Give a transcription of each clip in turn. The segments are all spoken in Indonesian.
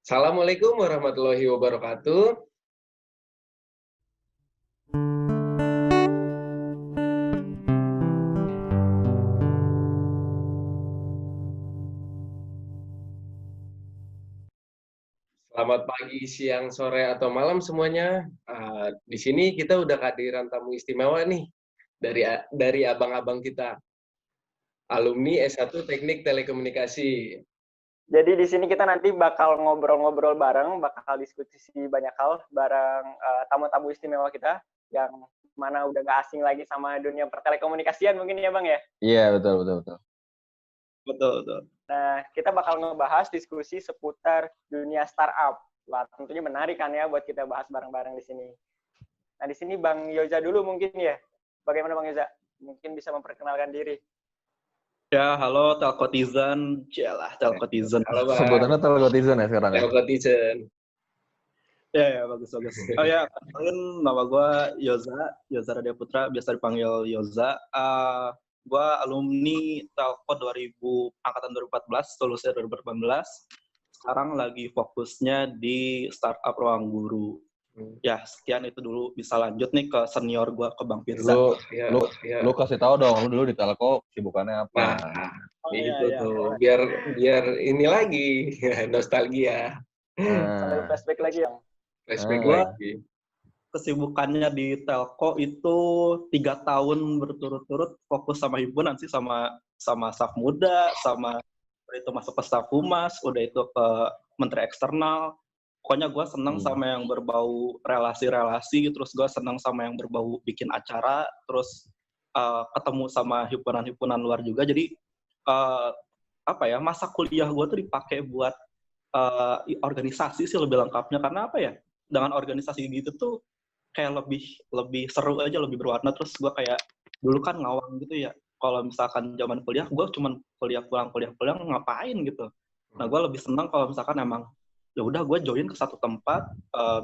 Assalamualaikum warahmatullahi wabarakatuh. Selamat pagi, siang, sore, atau malam semuanya. Di sini kita udah kehadiran tamu istimewa nih dari abang-abang kita, alumni S1 Teknik Telekomunikasi. Jadi di sini kita nanti bakal ngobrol-ngobrol bareng, bakal diskusi banyak hal bareng tamu-tamu istimewa kita yang mana udah gak asing lagi sama dunia pertelekomunikasian mungkin ya Bang ya? Iya, betul. Betul. Nah, kita bakal ngebahas diskusi seputar dunia startup. Wah, tentunya menarik kan ya buat kita bahas bareng-bareng di sini. Nah, di sini Bang Yoza dulu mungkin ya. Bagaimana Bang Yoza? Mungkin bisa memperkenalkan diri. Ya, halo Telkotizen. Cialah, Telkotizen. Halo Bang. Sebutannya Telkotizen ya sekarang ya? Telkotizen. Ya, bagus. Oh ya, kenalin nama gue Yoza Radia Putra, biasa dipanggil Yoza. Gue alumni Telko angkatan 2014, lulusnya 2018. Sekarang lagi fokusnya di startup Ruang Guru. Ya, sekian itu dulu. Bisa lanjut nih ke senior gue, ke Bang Firza. Lu kasih tahu dong, lu dulu di Telko sibukannya apa? Nah, Iya. tuh. Biar ini lagi, nostalgia. Sambil flashback lagi ya. Flashback Gua lagi. Kesibukannya di Telko itu 3 tahun berturut-turut fokus sama himpunan sih, sama staf muda, sama itu masuk ke staf humas, udah itu ke menteri eksternal. Pokoknya gue seneng sama yang berbau relasi-relasi, terus gue seneng sama yang berbau bikin acara, terus ketemu sama himpunan-himpunan luar juga. Jadi masa kuliah gue tuh dipakai buat organisasi sih lebih lengkapnya, karena apa ya, dengan organisasi gitu tuh kayak lebih seru aja, lebih berwarna. Terus gue kayak dulu kan ngawang gitu ya, kalau misalkan zaman kuliah gue cuman kuliah pulang ngapain gitu. Nah, gue lebih senang kalau misalkan emang ya udah gue join ke satu tempat,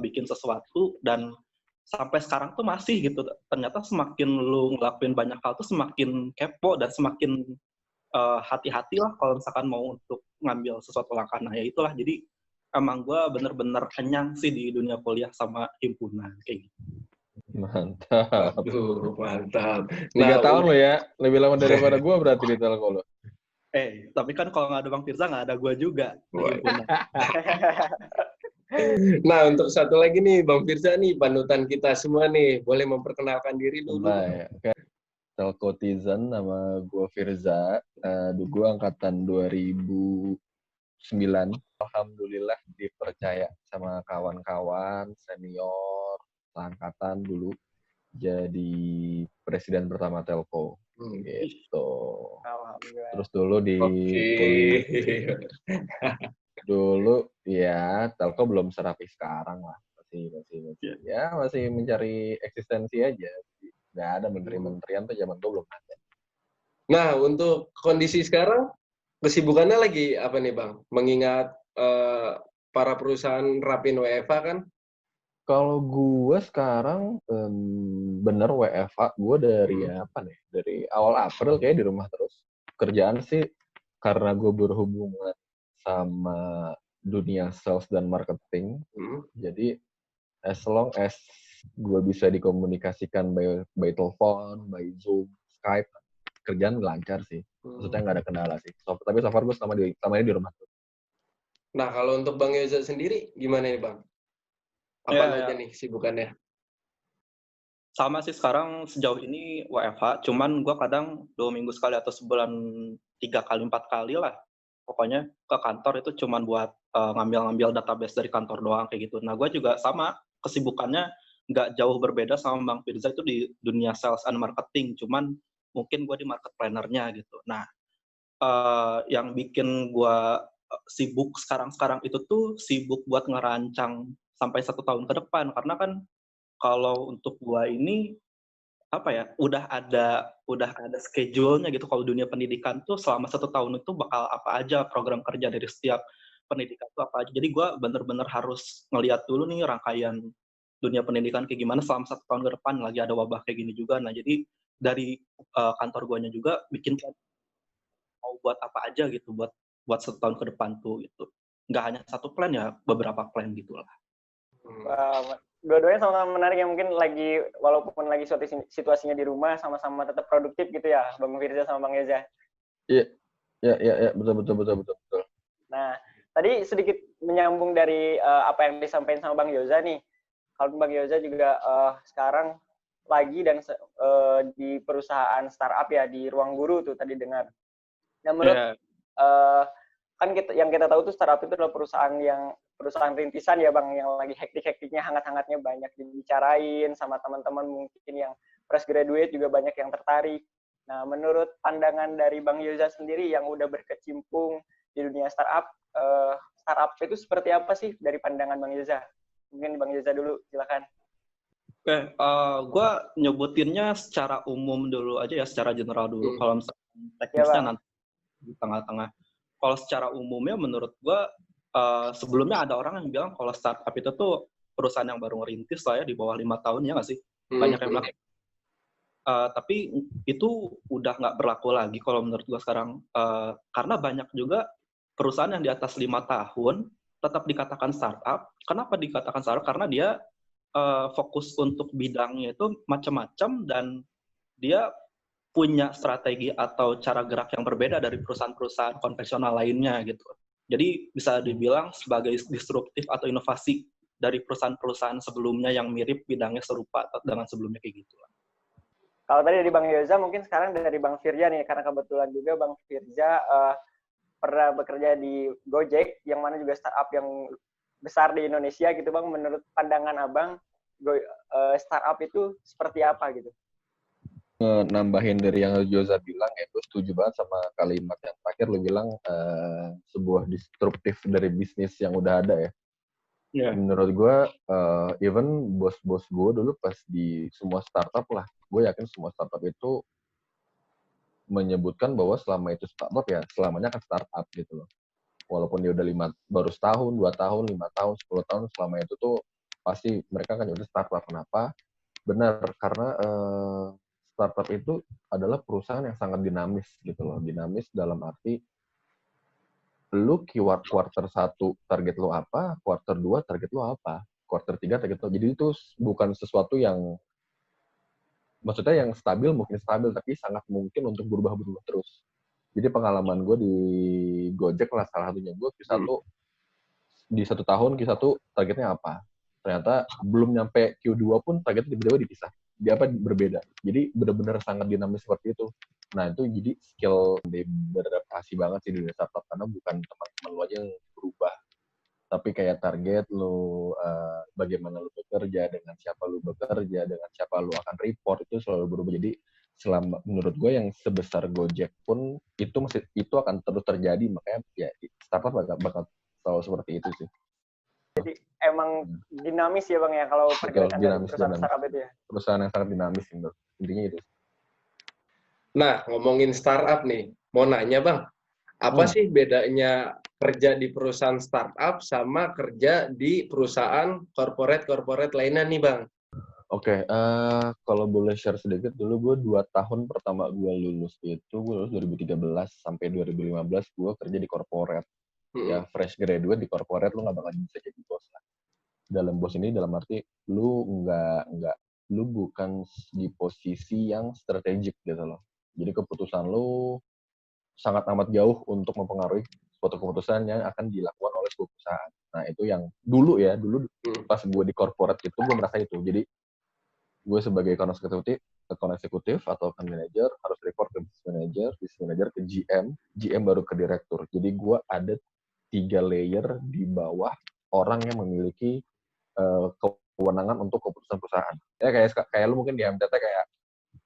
bikin sesuatu, dan sampai sekarang tuh masih gitu. Ternyata semakin lu ngelakuin banyak hal tuh semakin kepo dan semakin hati-hati lah kalau misalkan mau untuk ngambil sesuatu langkah. Nah ya itulah, jadi emang gue bener-bener kenyang sih di dunia kuliah sama himpunan kayak gitu. Mantap. Aduh, mantap. 3 tahun lo ya, lebih lama daripada gue berarti di Telko lo. Tapi kan kalau nggak ada Bang Firza, nggak ada gue juga di himpunan. Nah, untuk satu lagi nih, Bang Firza nih, panutan kita semua nih. Boleh memperkenalkan diri dulu? Baik. Oke. Telkotizen, nama gue Firza. Gue angkatan 2009. Alhamdulillah dipercaya sama kawan-kawan, senior, angkatan dulu. Jadi presiden pertama Telko. Gitu. Terus dulu dulu ya Telko belum serapi sekarang lah, masih mencari eksistensi aja, nggak ada menteri-menterian tuh zaman gue belum ada. Nah, untuk kondisi sekarang kesibukannya lagi apa nih Bang? Mengingat para perusahaan rapin WFH kan? Kalau gue sekarang bener WFH, gue dari awal April kayak di rumah terus. Kerjaan sih karena gue berhubungan sama dunia sales dan marketing, jadi as long as gue bisa dikomunikasikan by telepon, by Zoom, Skype, kerjaan lancar sih. Maksudnya nggak ada kendala sih. Tapi so far gue selama ini di rumah. Nah, kalau untuk Bang Yoza sendiri gimana nih Bang? Apa aja nih sibukannya? Sama sih, sekarang sejauh ini WFH, cuman gue kadang 2 minggu sekali atau sebulan 3 kali 4 kali lah. Pokoknya ke kantor itu cuman buat ngambil database dari kantor doang kayak gitu. Nah, gue juga sama, kesibukannya nggak jauh berbeda sama Bang Firza, itu di dunia sales and marketing, cuman mungkin gue di market planner-nya gitu. Nah, yang bikin gue sibuk sekarang itu tuh sibuk buat ngerancang sampai 1 tahun ke depan, karena kan kalau untuk gua ini udah ada schedule-nya gitu. Kalau dunia pendidikan tuh selama 1 tahun itu bakal apa aja program kerja dari setiap pendidikan itu apa aja. Jadi gua bener-bener harus ngelihat dulu nih rangkaian dunia pendidikan kayak gimana selama 1 tahun ke depan, lagi ada wabah kayak gini juga. Nah, jadi dari kantor guanya juga bikin mau buat apa aja gitu buat 1 tahun ke depan tuh gitu. nggak hanya satu plan ya, beberapa plan gitulah. Dua-duanya sama-sama menarik ya, mungkin lagi walaupun lagi suatu situasinya di rumah sama-sama tetap produktif gitu ya, Bang Firza sama Bang Yoza. Iya, betul. Nah, tadi sedikit menyambung dari apa yang disampaikan sama Bang Yoza nih. Kalau Bang Yoza juga sekarang lagi dan di perusahaan startup ya, di Ruang Guru tuh tadi dengar. Nah, menurut kan yang kita tahu tuh startup itu adalah perusahaan rintisan ya Bang, yang lagi hektik-hektiknya, hangat-hangatnya, banyak dibicarain sama teman-teman mungkin yang fresh graduate juga banyak yang tertarik. Nah, menurut pandangan dari Bang Yoza sendiri yang udah berkecimpung di dunia startup itu seperti apa sih dari pandangan Bang Yoza? Mungkin Bang Yoza dulu, silakan. Oke, gue nyebutinnya secara umum dulu aja ya, secara general dulu. Kalau misalnya teknisnya Ya, nanti di tengah-tengah. Kalau secara umumnya menurut gue, sebelumnya ada orang yang bilang kalau startup itu tuh perusahaan yang baru ngerintis lah ya, di bawah 5 tahun, ya nggak sih? Banyak yang bilang. Tapi itu udah nggak berlaku lagi kalau menurut gue sekarang. Karena banyak juga perusahaan yang di atas 5 tahun tetap dikatakan startup. Kenapa dikatakan startup? Karena dia fokus untuk bidangnya itu macam-macam dan dia punya strategi atau cara gerak yang berbeda dari perusahaan-perusahaan konvensional lainnya gitu. Jadi bisa dibilang sebagai disruptif atau inovasi dari perusahaan-perusahaan sebelumnya yang mirip bidangnya serupa dengan sebelumnya kayak gitu. Kalau tadi dari Bang Yoza, mungkin sekarang dari Bang Firza nih, karena kebetulan juga Bang Firza pernah bekerja di Gojek, yang mana juga startup yang besar di Indonesia gitu Bang. Menurut pandangan Abang, startup itu seperti apa gitu? Nambahin dari yang Yoza bilang, gue setuju banget sama kalimat yang terakhir lo bilang, sebuah disruptif dari bisnis yang udah ada ya. Yeah. Menurut gue, even bos-bos gue dulu pas di semua startup lah, gue yakin semua startup itu menyebutkan bahwa selama itu startup ya selamanya akan startup gitu loh. Walaupun dia udah baru setahun, 2 tahun, 5 tahun, 10 tahun, selama itu tuh pasti mereka akan jadi startup. Kenapa? Benar, karena startup itu adalah perusahaan yang sangat dinamis gitu loh. Dinamis dalam arti lu quarter 1 target lu apa, quarter 2 target lu apa, quarter 3 target lu. Jadi itu bukan sesuatu yang maksudnya yang stabil, mungkin stabil, tapi sangat mungkin untuk berubah-berubah terus. Jadi pengalaman gue di Gojek lah, salah satunya gue Q1 di 1 tahun Q1 targetnya apa. Ternyata belum nyampe Q2 pun targetnya tiba-tiba dipisah. Dia apa berbeda. Jadi benar-benar sangat dinamis seperti itu. Nah itu jadi skill beradaptasi banget sih di dunia startup, karena bukan teman-teman lo aja yang berubah, tapi kayak target lo, bagaimana lo bekerja, dengan siapa lo bekerja, dengan siapa lo akan report, itu selalu berubah. Jadi selama menurut gue yang sebesar Gojek pun itu akan terus terjadi, makanya ya startup bakal selalu seperti itu sih. Jadi emang dinamis ya Bang ya, kalau pergerakan dari perusahaan startup itu ya. Perusahaan yang sangat dinamis menurut intinya itu. Nah, ngomongin startup nih, mau nanya Bang, apa sih bedanya kerja di perusahaan startup sama kerja di perusahaan corporate lainnya nih Bang? Oke, kalau boleh share sedikit dulu, gue 2 tahun pertama gue lulus 2013 sampai 2015 gue kerja di corporate. Ya fresh graduate di corporate lu nggak bakal bisa jadi bos lah. Dalam bos ini dalam arti lu lu bukan di posisi yang strategik gitu loh. Jadi keputusan lu sangat amat jauh untuk mempengaruhi suatu keputusan yang akan dilakukan oleh sebuah perusahaan. Nah itu yang dulu pas gue di corporate itu gue merasa itu. Jadi gue sebagai account eksekutif atau account manager harus report ke business manager ke GM baru ke direktur. Jadi gue ada 3 layer di bawah orang yang memiliki kewenangan untuk keputusan perusahaan. Ya kayak lu mungkin di MTT kayak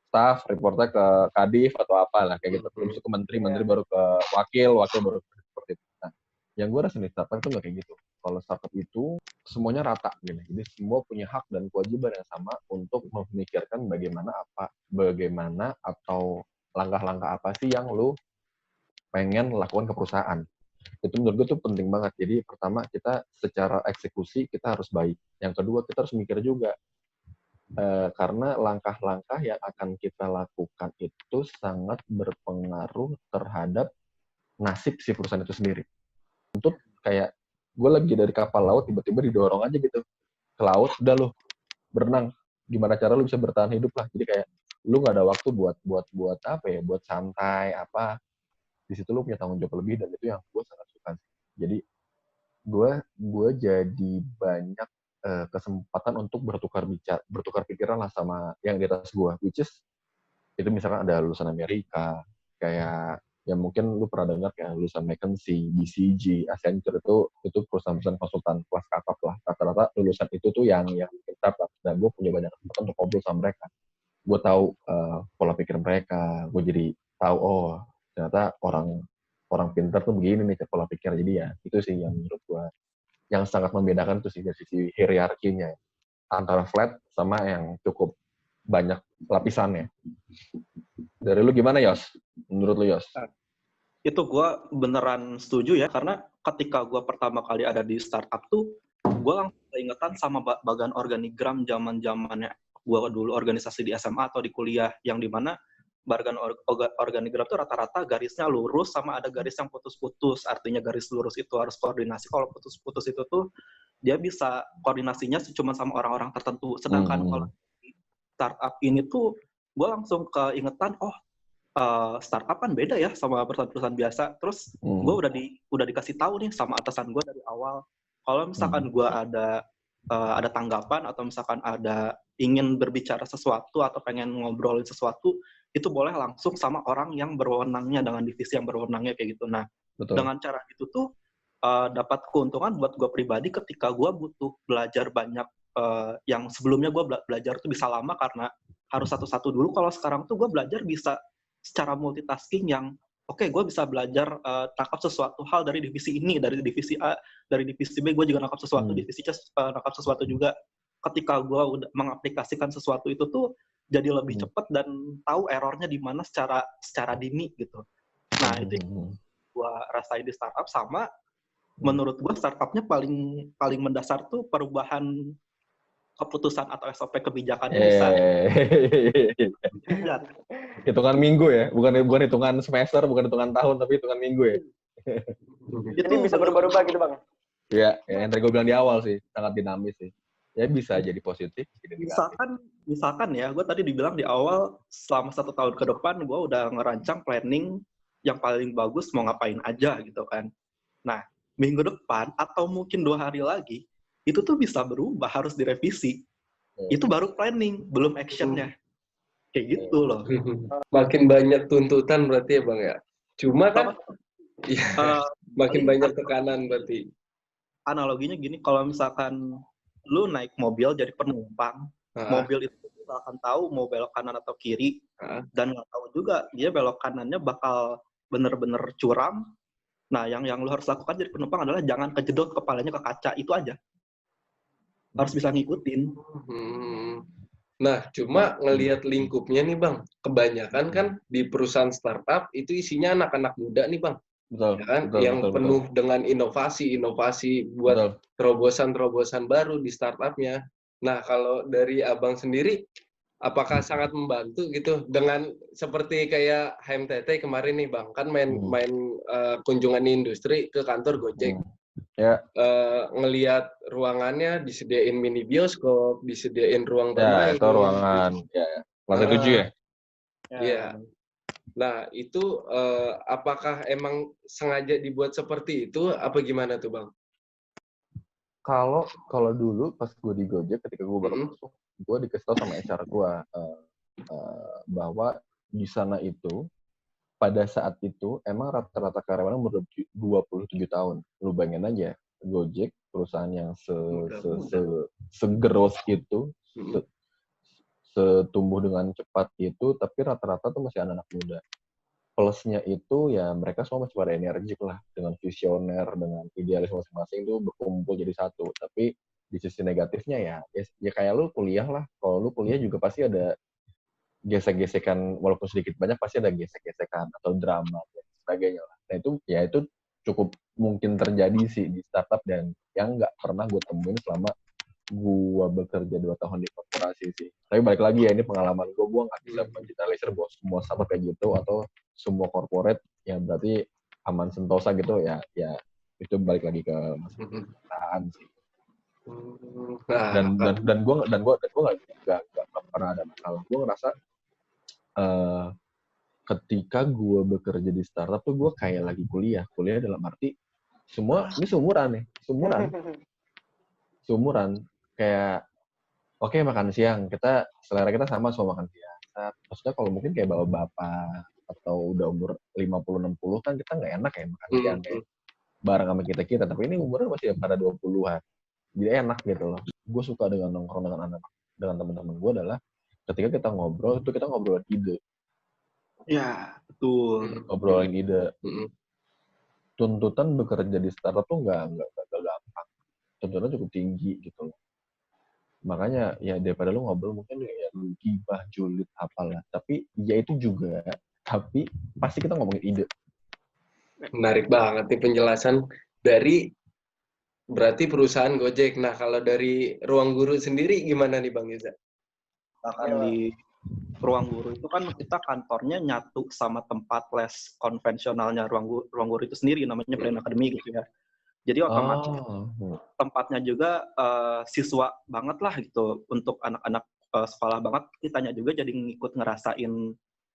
staff, reportnya ke kadif atau apalah kayak gitu. Terus ke menteri baru ke wakil baru seperti itu. Nah, yang gue rasa di startup itu nggak kayak gitu. Kalau startup itu semuanya rata gitu. Jadi semua punya hak dan kewajiban yang sama untuk memikirkan bagaimana atau langkah-langkah apa sih yang lu pengen lakukan ke perusahaan. Itu menurut gue tuh penting banget. Jadi pertama kita secara eksekusi kita harus baik. Yang kedua kita harus mikir juga. Karena langkah-langkah yang akan kita lakukan itu sangat berpengaruh terhadap nasib si perusahaan itu sendiri. Untuk kayak gue lagi dari kapal laut tiba-tiba didorong aja gitu ke laut, udah lo berenang, gimana cara lu bisa bertahan hidup lah. Jadi kayak lu nggak ada waktu buat apa ya, buat santai apa. Di situ lu punya tanggung jawab lebih, dan itu yang gue sangat suka sih. Jadi gue jadi banyak kesempatan untuk bertukar pikiran lah sama yang di atas gue, which is itu misalkan ada lulusan Amerika kayak ya mungkin lu pernah dengar kayak lulusan McKinsey, BCG, Accenture, itu perusahaan-perusahaan konsultan kelas kakap lah. Rata-rata lulusan itu tuh yang bikin startup, dan gue punya banyak kesempatan untuk ngobrol sama mereka. Gue tahu pola pikir mereka, gue jadi tahu ternyata orang pintar tuh begini nih pola pikir. Jadi ya itu sih yang menurut gue yang sangat membedakan tuh sih dari sisi hierarkinya antara flat sama yang cukup banyak lapisannya. Dari lu gimana, Yos? Menurut lu, Yos? Itu gue beneran setuju ya, karena ketika gue pertama kali ada di startup tuh, gue langsung keingetan sama bagan organigram zaman-zamannya gue dulu organisasi di SMA atau di kuliah, yang dimana bagan organigram tuh rata-rata garisnya lurus sama ada garis yang putus-putus. Artinya garis lurus itu harus koordinasi, kalau putus-putus itu tuh dia bisa koordinasinya cuma sama orang-orang tertentu. Sedangkan kalau di startup ini tuh gue langsung keingetan, startup kan beda ya sama perusahaan-perusahaan biasa. Terus gue udah dikasih tahu nih sama atasan gue dari awal, kalau misalkan gue ada tanggapan atau misalkan ada ingin berbicara sesuatu atau pengen ngobrolin sesuatu, itu boleh langsung sama orang yang berwenangnya, dengan divisi yang berwenangnya kayak gitu. Nah, Betul. Dengan cara itu tuh dapat keuntungan buat gue pribadi ketika gue butuh belajar banyak, yang sebelumnya gue belajar tuh bisa lama karena harus satu-satu dulu. Kalau sekarang tuh gue belajar bisa secara multitasking yang gue bisa belajar tangkap sesuatu hal dari divisi ini, dari divisi A, dari divisi B, gue juga nangkap sesuatu, divisi C nangkap sesuatu juga. Ketika gue udah mengaplikasikan sesuatu itu tuh jadi lebih cepat dan tahu errornya di mana secara dini gitu. Nah, itu yang gue rasain di startup. Sama menurut gue startupnya paling mendasar tuh perubahan keputusan atau SOP kebijakannya bisa hitungan minggu ya, bukan hitungan semester, bukan hitungan tahun, tapi hitungan minggu ya. Jadi bisa berubah-ubah gitu, Bang? Iya, yang tadi gue bilang di awal sih, sangat dinamis sih. Ya bisa jadi positif, jadi negatif. Misalkan ya, gue tadi dibilang di awal, selama 1 tahun ke depan, gue udah ngerancang planning yang paling bagus mau ngapain aja gitu kan. Nah, minggu depan, atau mungkin 2 hari lagi, itu tuh bisa berubah, harus direvisi. Itu baru planning, belum actionnya. Kayak gitu loh. Makin banyak tuntutan berarti ya Bang ya? Cuma kan, makin banyak tekanan berarti. Analoginya gini, kalau misalkan lu naik mobil jadi penumpang, mobil itu nggak akan tahu mau belok kanan atau kiri, dan nggak tahu juga dia belok kanannya bakal bener-bener curam. Nah, yang lu harus lakukan jadi penumpang adalah jangan kejedot kepalanya ke kaca, itu aja. Harus bisa ngikutin. Nah, cuma ngelihat lingkupnya nih Bang, kebanyakan kan di perusahaan startup itu isinya anak-anak muda nih Bang. Betul, ya kan? betul, yang betul, penuh dengan inovasi buat terobosan-terobosan baru di startupnya. Nah, kalau dari Abang sendiri, apakah sangat membantu gitu dengan seperti kayak HMTT kemarin nih Bang, kan main kunjungan industri ke kantor Gojek. Ngelihat ruangannya, disediain mini bioskop, disediain ruang bermain. Ya, itu ruangan. Ya, lantai 7 ya? Iya. Nah, itu apakah emang sengaja dibuat seperti itu, apa gimana tuh, Bang? Kalau dulu pas gue di Gojek, ketika gue baru masuk, gue dikasih tau sama HR gue bahwa di sana itu, pada saat itu, emang rata-rata karyawannya umur 27 tahun. Lu bayangin aja, Gojek, perusahaan yang segeros itu, setumbuh dengan cepat itu, tapi rata-rata tuh masih anak-anak muda. Plusnya itu ya mereka semua masih pada energik lah, dengan visioner, dengan idealis masing-masing itu berkumpul jadi satu. Tapi di sisi negatifnya ya kayak lu kuliah lah. Kalau lu kuliah juga pasti ada gesek-gesekan, walaupun sedikit banyak pasti ada gesek-gesekan atau drama dan sebagainya lah. Nah itu cukup mungkin terjadi sih di startup, dan yang nggak pernah gue temuin selama gue bekerja 2 tahun di korporasi sih. Tapi balik lagi ya, ini pengalaman gue nggak bisa mengeneralisir bahwa semua startup kayak gitu atau semua corporate yang berarti aman sentosa gitu ya Itu balik lagi ke masalah sih. Nah, Dan gue nggak pernah ada masalah. Gue ngerasa ketika gue bekerja di startup tuh gue kayak lagi kuliah dalam arti semua ini seumuran kayak oke, makan siang selera kita sama makan siang. Maksudnya kalau mungkin kayak bapak-bapak atau udah umur 50-60 kan kita nggak enak ya makan siang kayak bareng sama kita, tapi ini umurnya masih pada 20-an. Jadi enak gitu loh. Gue suka dengan nongkrong dengan teman-teman gue adalah ketika kita ngobrol itu kita ngobrolin ide. Ya, betul. Ngobrolin ide. Tuntutan bekerja di startup tuh nggak gampang. Tuntutannya cukup tinggi gitu loh. Makanya ya daripada lu ngobrol mungkin ya lu gibah, julid, apalah. Tapi ya itu juga. Tapi pasti kita ngomongin ide. Menarik banget nih penjelasan dari berarti perusahaan Gojek. Nah, kalau dari Ruang Guru sendiri gimana nih Bang Yuza? Bahkan di Ruang Guru itu kan kita kantornya nyatu sama tempat les konvensionalnya Ruang Guru itu sendiri, namanya Brain Academy gitu ya. Jadi otomatis tempatnya juga siswa banget lah gitu, untuk anak-anak sekolah banget. Kitanya juga jadi ngikut ngerasain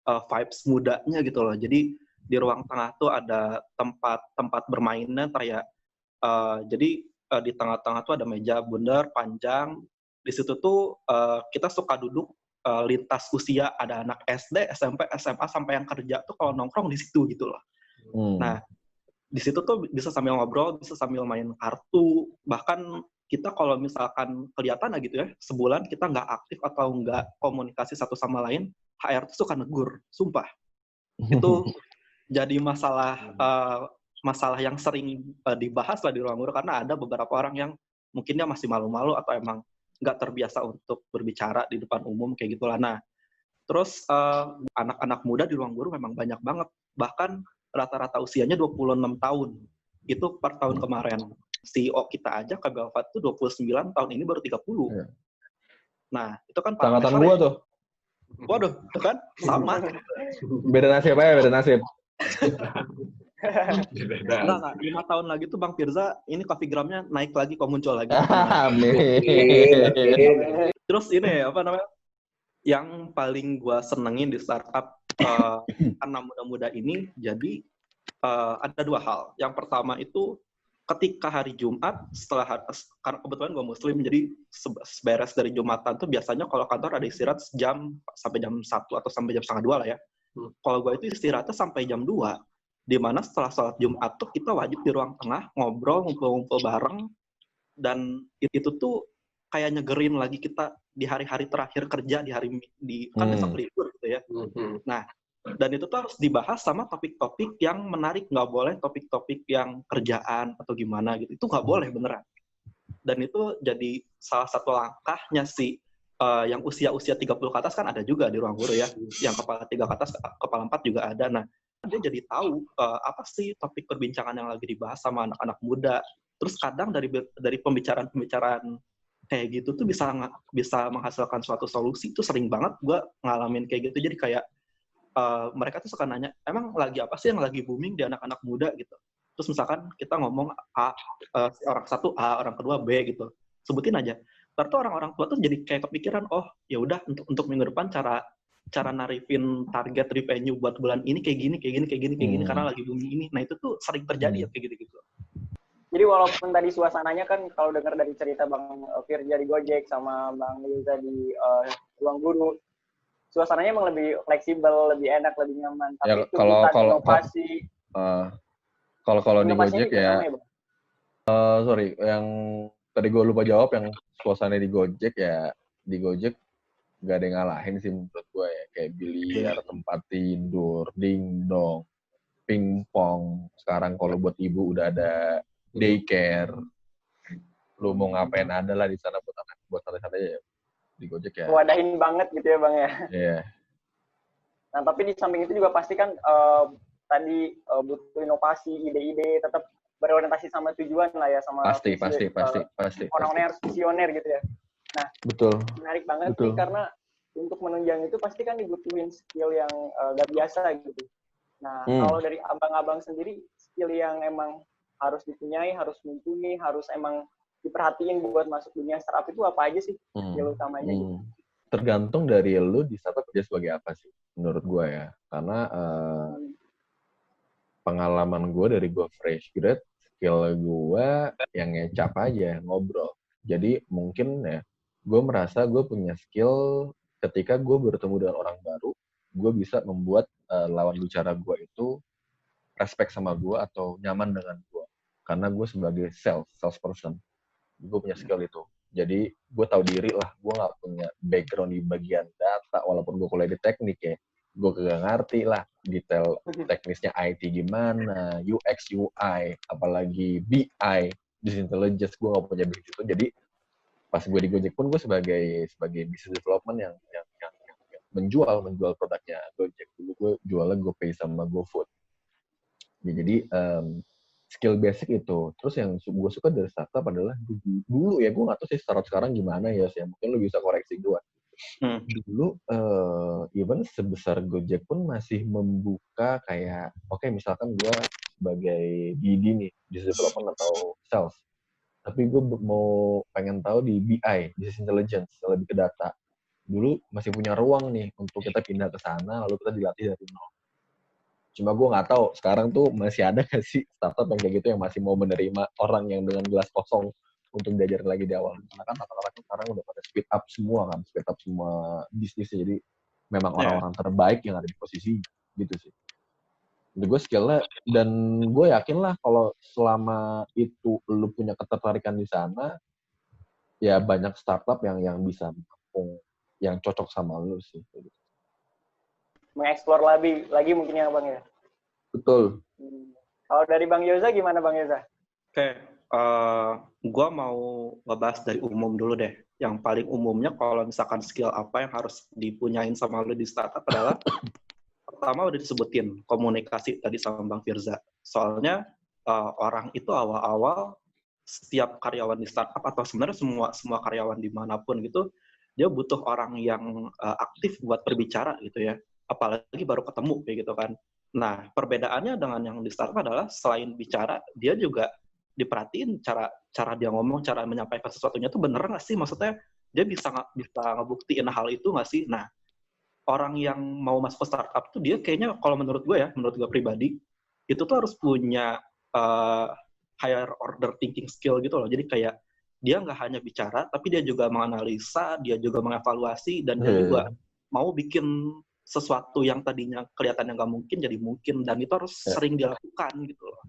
vibes mudanya gitu loh. Jadi di ruang tengah tuh ada tempat bermainnya kayak jadi di tengah-tengah tuh ada meja bundar panjang. Di situ tuh kita suka duduk lintas usia, ada anak SD, SMP, SMA sampai yang kerja tuh kalau nongkrong di situ gitu loh. Nah, di situ tuh bisa sambil ngobrol, bisa sambil main kartu, bahkan kita kalau misalkan kelihatan gitu ya, sebulan kita nggak aktif atau nggak komunikasi satu sama lain, HR tuh suka negur, sumpah. Itu jadi masalah yang sering dibahas lah di Ruang Guru, karena ada beberapa orang yang mungkin dia masih malu-malu atau emang nggak terbiasa untuk berbicara di depan umum kayak gitulah. Nah, terus anak-anak muda di Ruang Guru memang banyak banget, bahkan rata-rata usianya 26 tahun. Itu per tahun kemarin. CEO kita aja, Kak Belvat, itu 29, tahun ini baru 30. Ya. Nah, itu kan angkatan gua tuh. Waduh, itu kan sama. Beda nasib aja, beda nasib. Nah, 5 tahun lagi tuh Bang Firza, ini coffee gramnya naik lagi, kok muncul lagi. Amin. Terus ini, apa namanya, yang paling gua senengin di startup anak muda-muda ini, jadi ada dua hal. Yang pertama itu ketika hari Jumat, karena kebetulan gue Muslim, jadi beres dari Jumatan tuh biasanya kalau kantor ada istirahat jam sampai jam 1 atau sampai jam 1:30 lah ya. Kalau gue itu istirahatnya sampai jam 2, di mana setelah sholat Jumat tuh kita wajib di ruang tengah ngobrol, ngumpul-ngumpul bareng, dan itu tuh kayak nyegerin lagi kita di hari-hari terakhir kerja, kan besok libur gitu ya. Nah, dan itu tuh harus dibahas sama topik-topik yang menarik, nggak boleh topik-topik yang kerjaan atau gimana gitu, itu nggak boleh beneran. Dan itu jadi salah satu langkahnya sih, yang usia-usia 30 ke atas kan ada juga di Ruang Guru ya, yang kepala 3 ke atas, kepala 4 juga ada. Nah, dia jadi tahu apa sih topik perbincangan yang lagi dibahas sama anak-anak muda. Terus kadang dari pembicaraan kayak gitu tuh bisa menghasilkan suatu solusi. Itu sering banget gue ngalamin kayak gitu. Jadi kayak mereka tuh suka nanya, emang lagi apa sih yang lagi booming di anak-anak muda gitu. Terus misalkan kita ngomong A, orang satu A, orang kedua B gitu, sebutin aja. Terus orang-orang tua tuh jadi kayak kepikiran, oh ya udah untuk minggu depan cara narifin target revenue buat bulan ini kayak gini karena lagi booming ini. Nah itu tuh sering terjadi ya kayak gitu. Jadi walaupun tadi suasananya kan kalau dengar dari cerita Bang Firza di Gojek sama Bang Yuza di Ruang Guru, suasananya emang lebih fleksibel, lebih enak, lebih nyaman. Tapi Ya, kalau inovasi. Kalau di Gojek ya, sorry, yang tadi gue lupa jawab, yang suasana di Gojek ya, di Gojek gak ada yang ngalahin sih menurut gue ya, kayak biliar, tempat tidur, dingdong, pingpong. Sekarang kalau buat ibu udah ada daycare, lu mau ngapain ada lah di sana buat santai-santai ya. Di Gojek ya. Wadahin banget gitu ya Bang ya. Iya. Nah tapi di samping itu juga pasti kan tadi butuh inovasi, ide-ide, tetap berorientasi sama tujuan lah ya, sama pasti. Orang-orang harus visioner gitu ya. Nah, betul. Menarik banget sih karena untuk menunjang itu pasti kan dibutuhin skill yang gak biasa gitu. Nah, kalau dari abang-abang sendiri skill yang emang harus dipunyai, harus mumpuni, harus emang diperhatiin buat masuk dunia startup itu apa aja sih skill utamanya gitu? Tergantung dari lu di startup kerja sebagai apa sih menurut gue ya. Karena pengalaman gue dari gue fresh grad, skill gue yang ngecap aja, ngobrol. Jadi mungkin ya, gue merasa gue punya skill ketika gue bertemu dengan orang baru, gue bisa membuat lawan bicara gue itu respect sama gue atau nyaman dengan gue. Karena gue sebagai salesperson, gue punya skill itu. Jadi gue tahu diri lah, gue nggak punya background di bagian data, walaupun gue kuliah di teknik ya, gue kagak ngerti lah detail teknisnya IT gimana, UX, UI, apalagi BI, business intelligence, gue nggak punya begitu. Jadi pas gue di Gojek pun gue sebagai business development yang menjual produknya Gojek. Dulu gue jualnya GoPay sama GoFood. Ya, jadi skill basic itu. Terus yang gue suka dari startup adalah dulu ya, gue nggak tahu sih startup sekarang gimana ya, sih. Mungkin lo bisa koreksi gue. Dulu even sebesar Gojek pun masih membuka kayak, oke, misalkan gue sebagai BD nih, business development atau sales, tapi gue mau pengen tahu di BI, business intelligence, lebih ke data. Dulu masih punya ruang nih untuk kita pindah ke sana, lalu kita dilatih dari nol. Cuma gue nggak tahu sekarang tuh masih ada nggak sih startup yang kayak gitu yang masih mau menerima orang yang dengan gelas kosong untuk diajarin lagi di awal. Karena kan rata-rata sekarang udah pada speed up semua bisnisnya. Jadi memang orang-orang terbaik yang ada di posisi gitu sih. Jadi gue skillnya, dan gue yakin lah kalau selama itu lu punya ketertarikan di sana, ya banyak startup yang bisa menampung yang cocok sama lu sih. Mengeksplor lagi mungkin ya Bang ya. Betul. Kalau dari Bang Yoza gimana Bang Yoza? Oke, gue mau ngebahas dari umum dulu deh. Yang paling umumnya kalau misalkan skill apa yang harus dipunyain sama lu di startup adalah pertama udah disebutin komunikasi tadi sama Bang Firza. Soalnya orang itu awal-awal setiap karyawan di startup atau sebenarnya semua karyawan dimanapun gitu, dia butuh orang yang aktif buat berbicara gitu ya. Apalagi baru ketemu kayak gitu kan. Nah, perbedaannya dengan yang di startup adalah selain bicara, dia juga diperhatiin cara dia ngomong, cara menyampaikan sesuatunya tuh bener nggak sih? Maksudnya dia bisa ngebuktiin hal itu nggak sih? Nah, orang yang mau masuk ke startup tuh dia kayaknya kalau menurut gue pribadi, itu tuh harus punya higher order thinking skill gitu loh. Jadi kayak dia nggak hanya bicara, tapi dia juga menganalisa, dia juga mengevaluasi, dan dia juga mau bikin sesuatu yang tadinya kelihatannya nggak mungkin jadi mungkin, dan itu harus sering dilakukan gitu loh.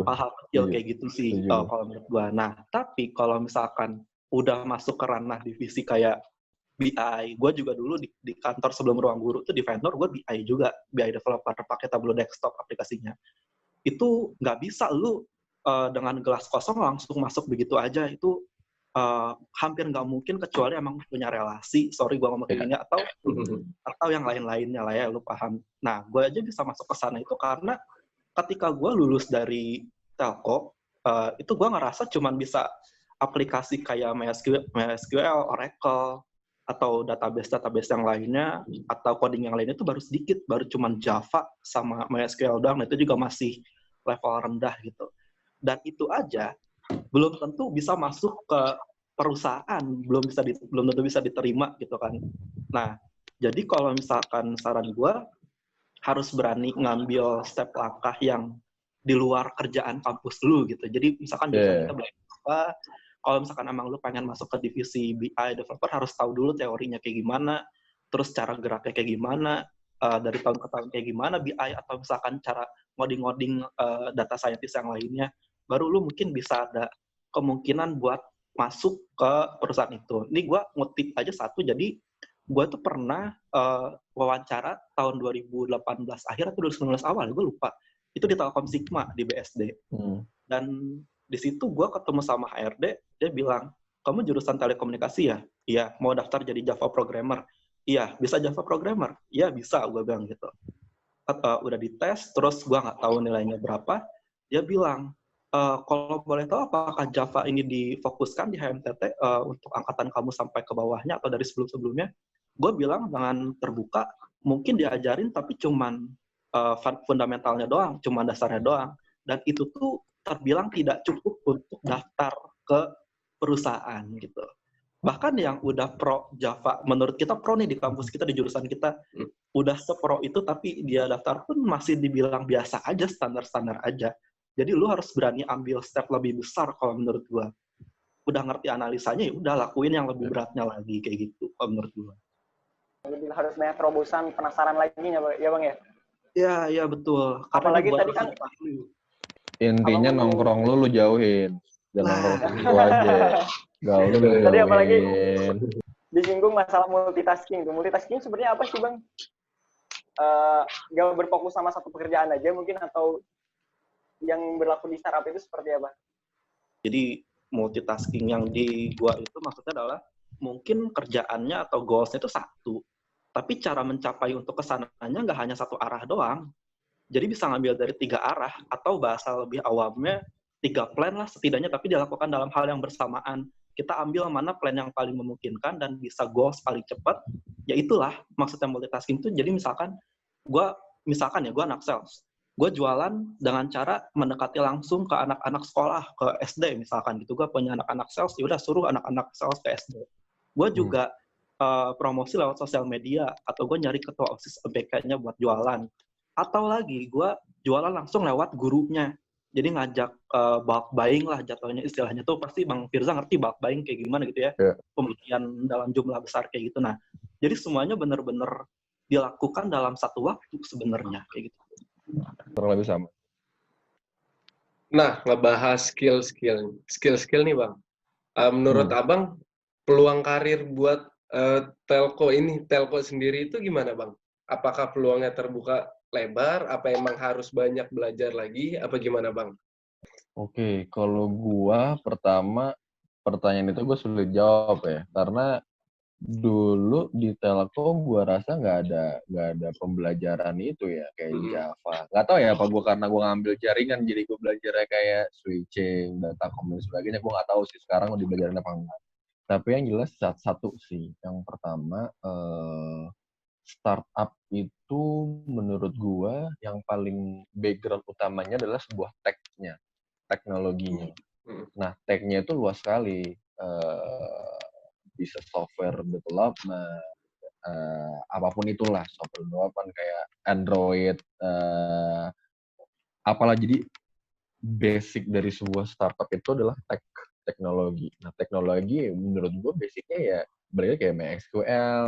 Hal-hal kecil kayak gitu sih kalau menurut gue. Nah, tapi kalau misalkan udah masuk ke ranah divisi kayak BI, gue juga dulu di kantor sebelum Ruang Guru tuh di vendor gue BI juga, BI developer pakai Tableau desktop aplikasinya. Itu nggak bisa lu dengan gelas kosong langsung masuk begitu aja, itu hampir nggak mungkin kecuali emang punya relasi, sorry gue ngomong kayak gini, atau yang lain-lainnya lah ya, lu paham. Nah, gue aja bisa masuk ke sana itu karena ketika gue lulus dari telco, itu gue ngerasa cuman bisa aplikasi kayak MySQL, Oracle, atau database yang lainnya, atau coding yang lainnya itu baru sedikit, baru cuman Java sama MySQL doang, itu juga masih level rendah gitu. Dan itu aja belum tentu bisa masuk ke perusahaan, belum tentu bisa diterima gitu kan. Nah, jadi kalau misalkan saran gue, harus berani ngambil step langkah yang di luar kerjaan kampus lu gitu. Jadi misalkan biasanya kita belajar apa, kalau misalkan emang lu pengen masuk ke divisi BI developer, harus tahu dulu teorinya kayak gimana, terus cara geraknya kayak gimana, dari tahun ke tahun kayak gimana BI, atau misalkan cara ngoding data scientist yang lainnya, baru lu mungkin bisa ada kemungkinan buat masuk ke perusahaan itu. Ini gue ngutip aja satu, jadi gue tuh pernah wawancara tahun 2018 akhir atau 2019 awal, gue lupa. Itu di Telkom Sigma di BSD. Dan di situ gue ketemu sama HRD, dia bilang, kamu jurusan telekomunikasi ya? Iya. Mau daftar jadi Java programmer? Iya. Bisa Java programmer? Iya, bisa, gue bilang gitu. Udah dites, terus gue nggak tahu nilainya berapa. Dia bilang, kalau boleh tahu apakah Java ini difokuskan di HMTT untuk angkatan kamu sampai ke bawahnya atau dari sebelum-sebelumnya? Gue bilang dengan terbuka, mungkin diajarin tapi cuman fundamentalnya doang, cuman dasarnya doang. dan itu tuh terbilang tidak cukup untuk daftar ke perusahaan gitu. Bahkan yang udah pro Java, menurut kita pro nih di kampus kita, di jurusan kita, udah sepro itu, tapi dia daftar pun masih dibilang biasa aja, standar-standar aja. Jadi lu harus berani ambil step lebih besar kalau menurut gua. Udah ngerti analisanya, ya udah lakuin yang lebih beratnya lagi, kayak gitu kalau menurut gua. Lebih harus banyak terobosan, penasaran lagi ya Bang ya? Iya betul. Karena Apalagi tadi kan intinya nongkrong lu jauhin. Jangan nongkrong situ aja. Gaulnya lu tadi apalagi jauhin. disinggung masalah multitasking. Multitasking sebenarnya apa sih Bang? Gak berfokus sama satu pekerjaan aja mungkin, atau yang berlaku di startup itu seperti apa? Jadi multitasking yang di gua itu maksudnya adalah mungkin kerjaannya atau goals-nya itu satu, tapi cara mencapai untuk kesananya nggak hanya satu arah doang. Jadi bisa ngambil dari 3 arah, atau bahasa lebih awamnya 3 plan lah setidaknya, tapi dilakukan dalam hal yang bersamaan. Kita ambil mana plan yang paling memungkinkan dan bisa goals paling cepat, ya itulah maksudnya multitasking itu. Jadi misalkan gue anak sales, gue jualan dengan cara mendekati langsung ke anak-anak sekolah, ke SD misalkan gitu. Gue punya anak-anak sales, ya udah suruh anak-anak sales ke SD. Gue juga promosi lewat sosial media, atau gue nyari ketua OSIS ABK-nya buat jualan. Atau lagi, gue jualan langsung lewat gurunya. Jadi ngajak bulk buying lah jatuhnya, istilahnya tuh pasti Bang Firza ngerti bulk buying kayak gimana gitu ya. Yeah. Pembelian dalam jumlah besar kayak gitu. Nah, jadi semuanya benar-benar dilakukan dalam satu waktu sebenarnya kayak gitu. Kurang lebih sama. Nah, ngebahas skill nih Bang. Menurut Abang, peluang karir buat telco sendiri itu gimana Bang? Apakah peluangnya terbuka lebar? Apa emang harus banyak belajar lagi? Apa gimana Bang? Oke, kalau gua pertama pertanyaan itu gue sulit jawab ya, karena dulu di Telkom gua rasa nggak ada pembelajaran itu ya kayak Java. Nggak tahu ya apa gua karena gua ngambil jaringan jadi gua belajarnya kayak switching, datacom dan sebagainya. Gua nggak tahu sih sekarang mau dibelajarin apa enggak. Tapi yang jelas satu sih, yang pertama startup itu menurut gua yang paling background utamanya adalah sebuah teknologinya. Nah, tech-nya itu luas sekali. Bisa software development, apapun itulah, software development kayak Android, apalah. Jadi basic dari sebuah startup itu adalah teknologi. Nah, teknologi menurut gue basicnya ya berarti kayak MySQL,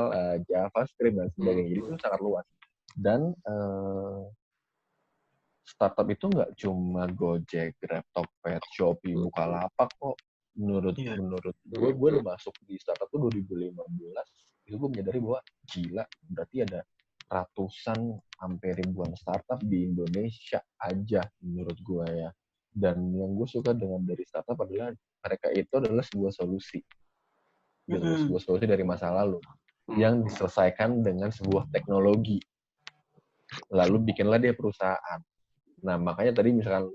JavaScript dan sebagainya. Jadi itu sangat luas. Dan startup itu nggak cuma Gojek, Grab, Tokped, Shopee, Bukalapak kok. Menurut gue udah masuk di startup tuh 2015. Itu gue menyadari bahwa gila, berarti ada ratusan sampai ribuan startup di Indonesia aja menurut gue ya. Dan yang gue suka dari startup adalah mereka itu adalah sebuah solusi. Sebuah solusi dari masa lalu yang diselesaikan dengan sebuah teknologi. Lalu bikinlah dia perusahaan. Nah, makanya tadi misalkan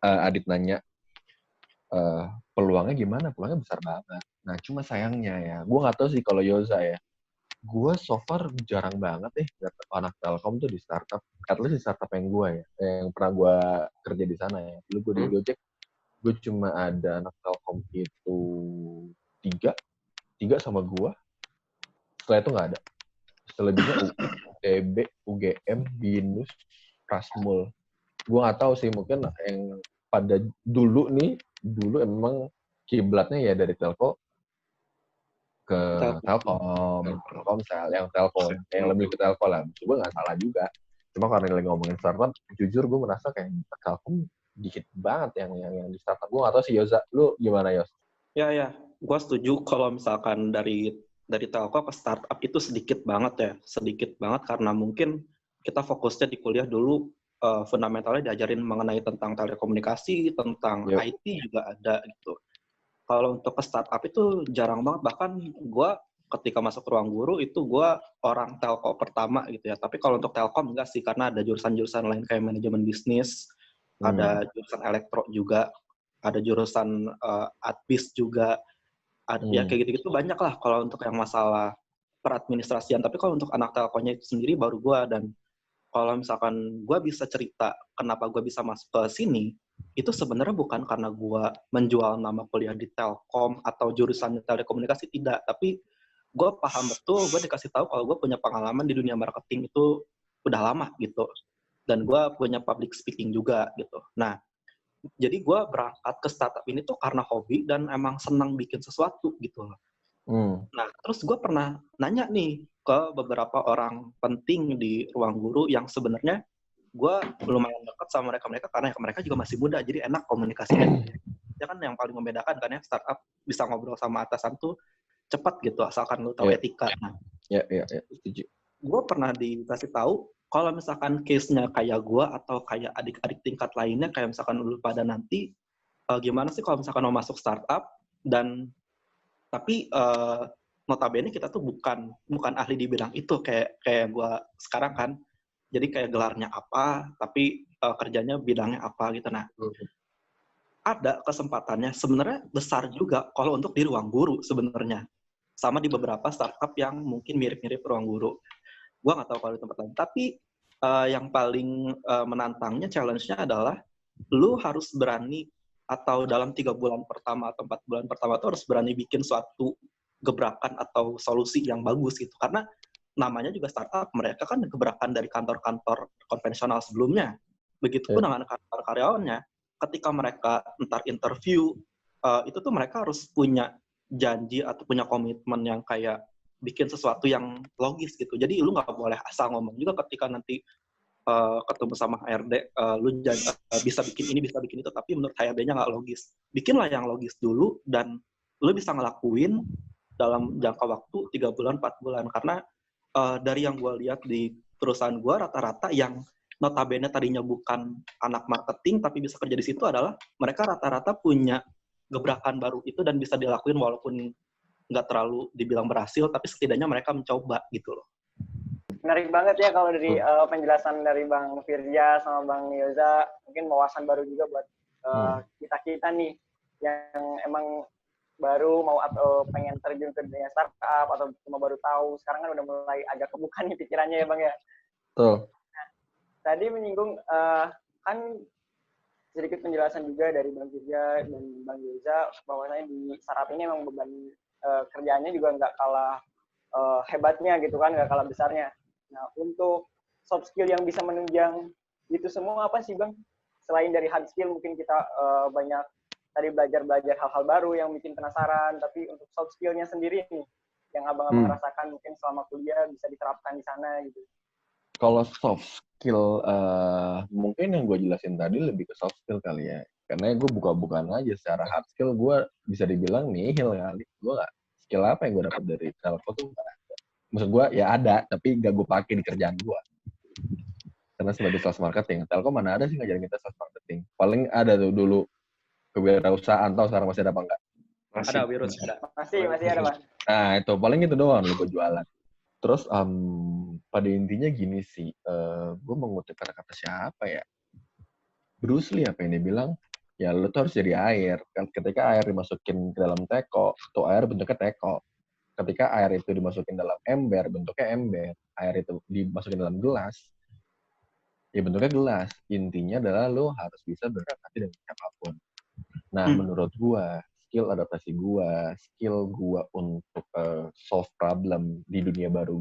Adit nanya, peluangnya gimana? Peluangnya besar banget. Nah, cuma sayangnya ya, gue nggak tahu sih kalau Yoza ya. Gue so far jarang banget anak Telkom tuh di startup. At least di startup yang gue ya, yang pernah gue kerja di sana ya. Dulu gue di Gojek, gue cuma ada anak Telkom itu tiga sama gue. Setelah itu nggak ada. Selebihnya UTB, UGM, BINUS, Prasmul. Gue nggak tahu sih, mungkin yang pada dulu emang kiblatnya ya dari telco ke Telkomsel, yang telco, yang lebih ke telco lah. Gue nggak salah juga. Cuma karena lagi ngomongin startup, jujur gue merasa kayak Telkom dikit banget yang di startup. Gue nggak tahu sih Yoza, lu gimana Yos? Ya, gue setuju kalau misalkan dari telco ke startup itu sedikit banget karena mungkin kita fokusnya di kuliah dulu fundamentalnya diajarin mengenai tentang telekomunikasi, tentang IT juga ada gitu. Kalau untuk ke startup itu jarang banget, bahkan gue ketika masuk ruang guru itu gue orang telco pertama gitu ya. Tapi kalau untuk telkom enggak sih, karena ada jurusan-jurusan lain kayak manajemen bisnis, ada jurusan elektro juga, ada jurusan adbis juga, ya kayak gitu-gitu banyak lah kalau untuk yang masalah peradministrasian. Tapi kalau untuk anak telkonya itu sendiri baru gue, dan kalau misalkan gue bisa cerita kenapa gue bisa masuk ke sini, itu sebenarnya bukan karena gue menjual nama kuliah di Telkom atau jurusan telekomunikasi, tidak. Tapi gue paham betul, gue dikasih tahu kalau gue punya pengalaman di dunia marketing itu udah lama gitu. Dan gue punya public speaking juga gitu. Nah, jadi gue berangkat ke startup ini tuh karena hobi dan emang senang bikin sesuatu gitu loh. Nah, terus gue pernah nanya nih ke beberapa orang penting di ruang guru yang sebenarnya gue lumayan dekat sama mereka karena mereka juga masih muda, jadi enak komunikasinya. Ya kan yang paling membedakan kan ya, startup bisa ngobrol sama atasan tuh cepat gitu, asalkan lu tahu etika. Nah, setuju. gue pernah dikasih tahu kalau misalkan case-nya kayak gue atau kayak adik-adik tingkat lainnya, kayak misalkan lu pada nanti, gimana sih kalau misalkan mau masuk startup dan tapi notabene kita tuh bukan ahli di bidang itu kayak gue sekarang kan. Jadi kayak gelarnya apa, tapi kerjanya bidangnya apa gitu. Nah, ada kesempatannya sebenarnya besar juga kalau untuk di ruang guru sebenarnya. Sama di beberapa startup yang mungkin mirip-mirip ruang guru. Gue nggak tahu kalau di tempat lain. Tapi yang paling menantangnya, challenge-nya adalah lu harus berani, atau dalam 3 bulan pertama atau 4 bulan pertama tuh harus berani bikin suatu gebrakan atau solusi yang bagus gitu. Karena namanya juga startup, mereka kan gebrakan dari kantor-kantor konvensional sebelumnya. Begitupun dengan kantor karyawannya. Ketika mereka entar interview, itu tuh mereka harus punya janji atau punya komitmen yang kayak bikin sesuatu yang logis gitu. Jadi lu nggak boleh asal ngomong juga ketika nanti ketemu sama HRD, lu bisa bikin ini, bisa bikin itu, tapi menurut HRD-nya nggak logis. Bikinlah yang logis dulu, dan lu bisa ngelakuin dalam jangka waktu 3 bulan, 4 bulan. Karena dari yang gue lihat di perusahaan gue, rata-rata yang notabene tadinya bukan anak marketing, tapi bisa kerja di situ adalah mereka rata-rata punya gebrakan baru itu dan bisa dilakuin walaupun nggak terlalu dibilang berhasil, tapi setidaknya mereka mencoba gitu loh. Menarik banget ya kalau dari penjelasan dari Bang Firja sama Bang Yoza, mungkin wawasan baru juga buat kita nih yang emang baru mau atau pengen terjun ke dunia startup atau cuma baru tahu. Sekarang kan udah mulai agak kebuka nih pikirannya ya Bang ya. Betul. Nah, tadi menyinggung kan sedikit penjelasan juga dari Bang Firja dan Bang Yoza bahwasanya di startup ini emang beban kerjaannya juga nggak kalah hebatnya gitu kan, nggak kalah besarnya. Nah, untuk soft skill yang bisa menunjang itu semua apa sih Bang? Selain dari hard skill, mungkin kita banyak tadi belajar hal-hal baru yang bikin penasaran, tapi untuk soft skill-nya sendiri nih, yang abang-abang rasakan mungkin selama kuliah bisa diterapkan di sana gitu. Kalau soft skill, mungkin yang gue jelasin tadi lebih ke soft skill kali ya. Karena gue buka-bukaan aja, secara hard skill gue bisa dibilang nihil kali. Gue gak, skill apa yang gue dapat dari telco tuh gak ada. Maksud gue ya ada, tapi gak gue pakai di kerjaan gue. Karena sebagai sales marketing, telco mana ada sih ngajarin kita sales marketing. Paling ada tuh dulu kewirausahaan, tahu sekarang masih ada apa enggak? Ada virus, ada. Masih ada Bang. Nah itu paling itu doang lu gue jualan. Terus pada intinya gini sih, gue mengutip kata-kata siapa ya? Bruce Lee apa yang dia bilang? Ya lu tuh harus jadi air. Ketika air dimasukin ke dalam teko, tuh air bentuknya teko. Ketika air itu dimasukin dalam ember, bentuknya ember. Air itu dimasukin dalam gelas, ya bentuknya gelas. Intinya adalah lu harus bisa beradaptasi dengan siapapun. Nah, menurut gua, skill adaptasi gua, skill gua untuk solve problem di dunia baru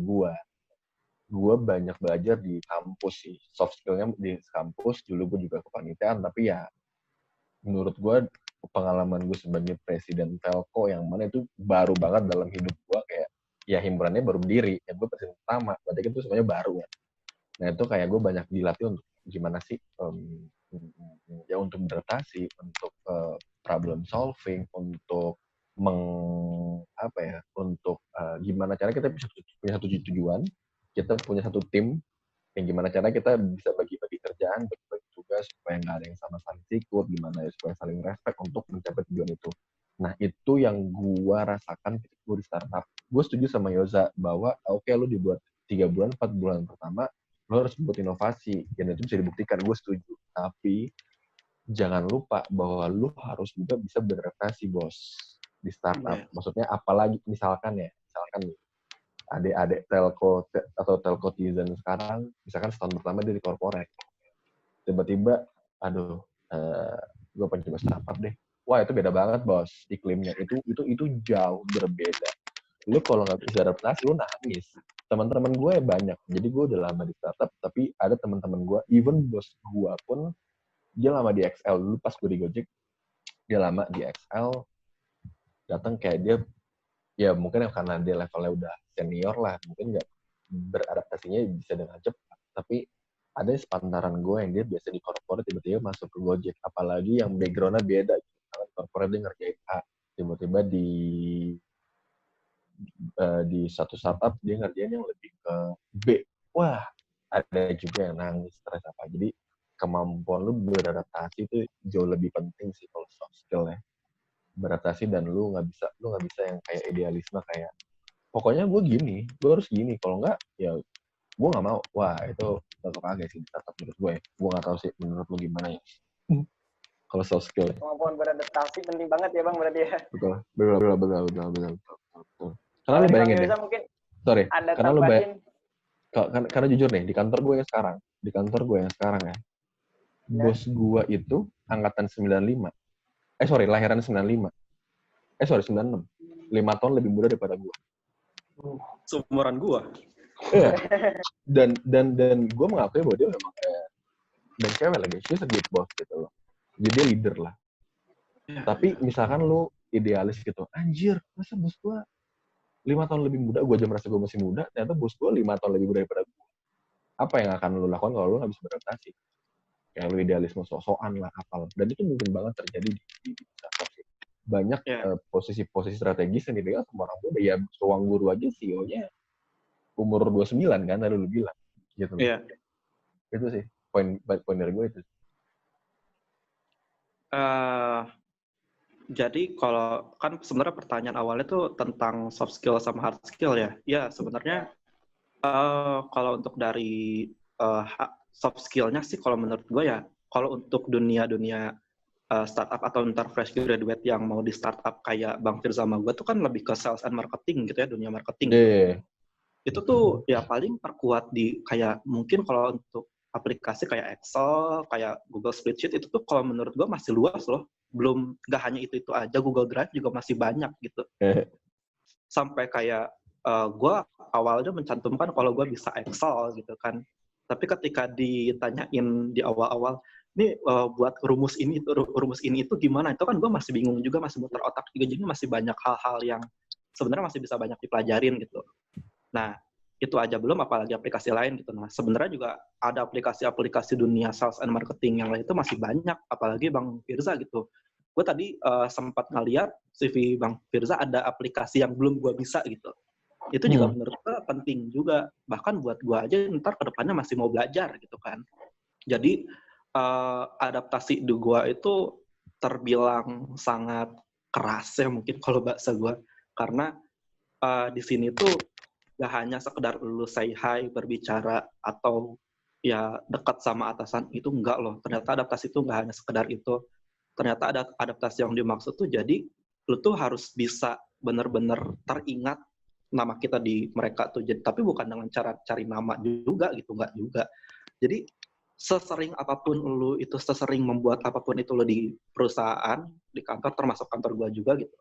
gua banyak belajar di kampus sih. Soft skill-nya di kampus, dulu gua juga kepanitiaan, tapi ya menurut gua pengalaman gue sebagai presiden Telco yang mana itu baru banget dalam hidup gua, kayak ya himpunannya baru berdiri, ya gue presiden pertama, berarti itu semuanya baru ya. Nah itu kayak gue banyak dilatih untuk gimana sih ya untuk beradaptasi, untuk problem solving, untuk untuk gimana cara kita bisa punya satu tujuan, kita punya satu tim, yang gimana cara kita bisa bagi-bagi kerjaan, bagi-bagi tugas supaya nggak ada yang sama saling sikut, gimana ya supaya saling respect untuk mencapai tujuan itu. Nah itu yang gue rasakan ketika gue di startup. Gue setuju sama Yoza bahwa oke, lu dibuat 3 bulan, 4 bulan pertama lo harus buat inovasi, dan itu bisa dibuktikan, gue setuju. Tapi jangan lupa bahwa lo harus juga bisa beradaptasi, bos, di startup. Maksudnya apalagi misalkan nih, adik-adik telco atau telcotizen sekarang, misalkan setahun pertama dia di corporate, tiba-tiba, aduh, gue pengen coba startup deh. Wah, itu beda banget bos, iklimnya itu jauh berbeda. Lu kalau nggak bisa adaptasi, lu nangis. Teman-teman gue banyak, jadi gue udah lama di startup, tapi ada teman-teman gue, even bos gue pun, dia lama di XL dulu pas gue di Gojek, dia lama di XL, datang kayak dia, ya mungkin karena dia levelnya udah senior lah, mungkin nggak beradaptasinya bisa dengan cepat. Tapi ada sepantaran gue yang dia biasa di corporate tiba-tiba masuk ke Gojek, apalagi yang background-nya beda. Corporate dia ngerjain A, tiba-tiba di satu startup dia ngerjain yang lebih ke B. Wah, ada juga yang nangis, stres apa. Jadi kemampuan lu beradaptasi itu jauh lebih penting sih kalau soft skill ya. Beradaptasi dan lu nggak bisa yang kayak idealisme kayak pokoknya gue harus gini, kalau nggak ya gue nggak mau. Wah, itu tetap agak sih tetap menurut gue. Gue nggak tahu sih menurut lu gimana ya. Kalau soft skill. Kemampuan beradaptasi penting banget ya Bang berarti ya. Betul. Karena lu bayangin deh. Mungkin sorry. ada Karena lu tambahin. Karena jujur nih di kantor gue yang sekarang ya. Bos gue itu angkatan 95. Lahiran 95. 96. 5 tahun lebih muda daripada gue. Seumuran gue. Iya. Dan gue mengakui bahwa dia memang kayak dan cewek lagi, she's a good boss gitu loh. Jadi dia leader lah. Tapi misalkan lu idealis gitu, anjir, masa bos gue 5 tahun lebih muda, gue aja merasa gue masih muda, ternyata bos gue 5 tahun lebih muda daripada gue. Apa yang akan lu lakukan kalau lu nggak bisa beradaptasi? Kayak lu idealisme sok-sokan lah, apalah. Dan itu mungkin banget terjadi di startup sih. Banyak posisi-posisi strategis yang dipegang sama orang muda. Ya, ruang guru aja CEO-nya umur 29 kan, tadi lu bilang. Gitu. Iya. Itu sih, poin dari gue itu. Jadi kalau kan sebenarnya pertanyaan awalnya tuh tentang soft skill sama hard skill ya. Ya sebenarnya kalau untuk dari soft skill-nya sih kalau menurut gue ya, kalau untuk dunia startup atau ntar fresh graduate yang mau di startup kayak Bang Firza sama gue tuh kan lebih ke sales and marketing gitu ya, dunia marketing. Yeah. Itu tuh ya paling perkuat di kayak mungkin kalau untuk aplikasi kayak Excel, kayak Google Spreadsheet itu tuh kalau menurut gue masih luas loh. Belum, nggak hanya itu aja, Google Drive juga masih banyak gitu. Sampai kayak gue awalnya mencantumkan kalau gue bisa Excel gitu kan. Tapi ketika ditanyain di awal-awal, ini buat rumus ini itu gimana? Itu kan gue masih bingung juga, masih muter otak juga. Jadi masih banyak hal-hal yang sebenarnya masih bisa banyak dipelajarin gitu. Nah, itu aja belum, apalagi aplikasi lain gitu. Nah, sebenarnya juga ada aplikasi-aplikasi dunia sales and marketing yang lain itu masih banyak, apalagi Bang Firza gitu. Gue tadi sempat ngeliat CV Bang Firza ada aplikasi yang belum gue bisa gitu. Itu juga menurut gue penting juga. Bahkan buat gue aja ntar ke depannya masih mau belajar gitu kan. Jadi adaptasi di gue itu terbilang sangat keras ya mungkin kalau bahasa gue. Karena di sini tuh gak hanya sekedar lu say hi, berbicara, atau ya dekat sama atasan, itu enggak loh. Ternyata adaptasi itu gak hanya sekedar itu. Ternyata ada adaptasi yang dimaksud tuh jadi lu tuh harus bisa benar-benar teringat nama kita di mereka tuh. Jadi, tapi bukan dengan cara cari nama juga gitu, enggak juga. Jadi sesering apapun lu itu, sesering membuat apapun itu lu di perusahaan, di kantor, termasuk kantor gua juga gitu,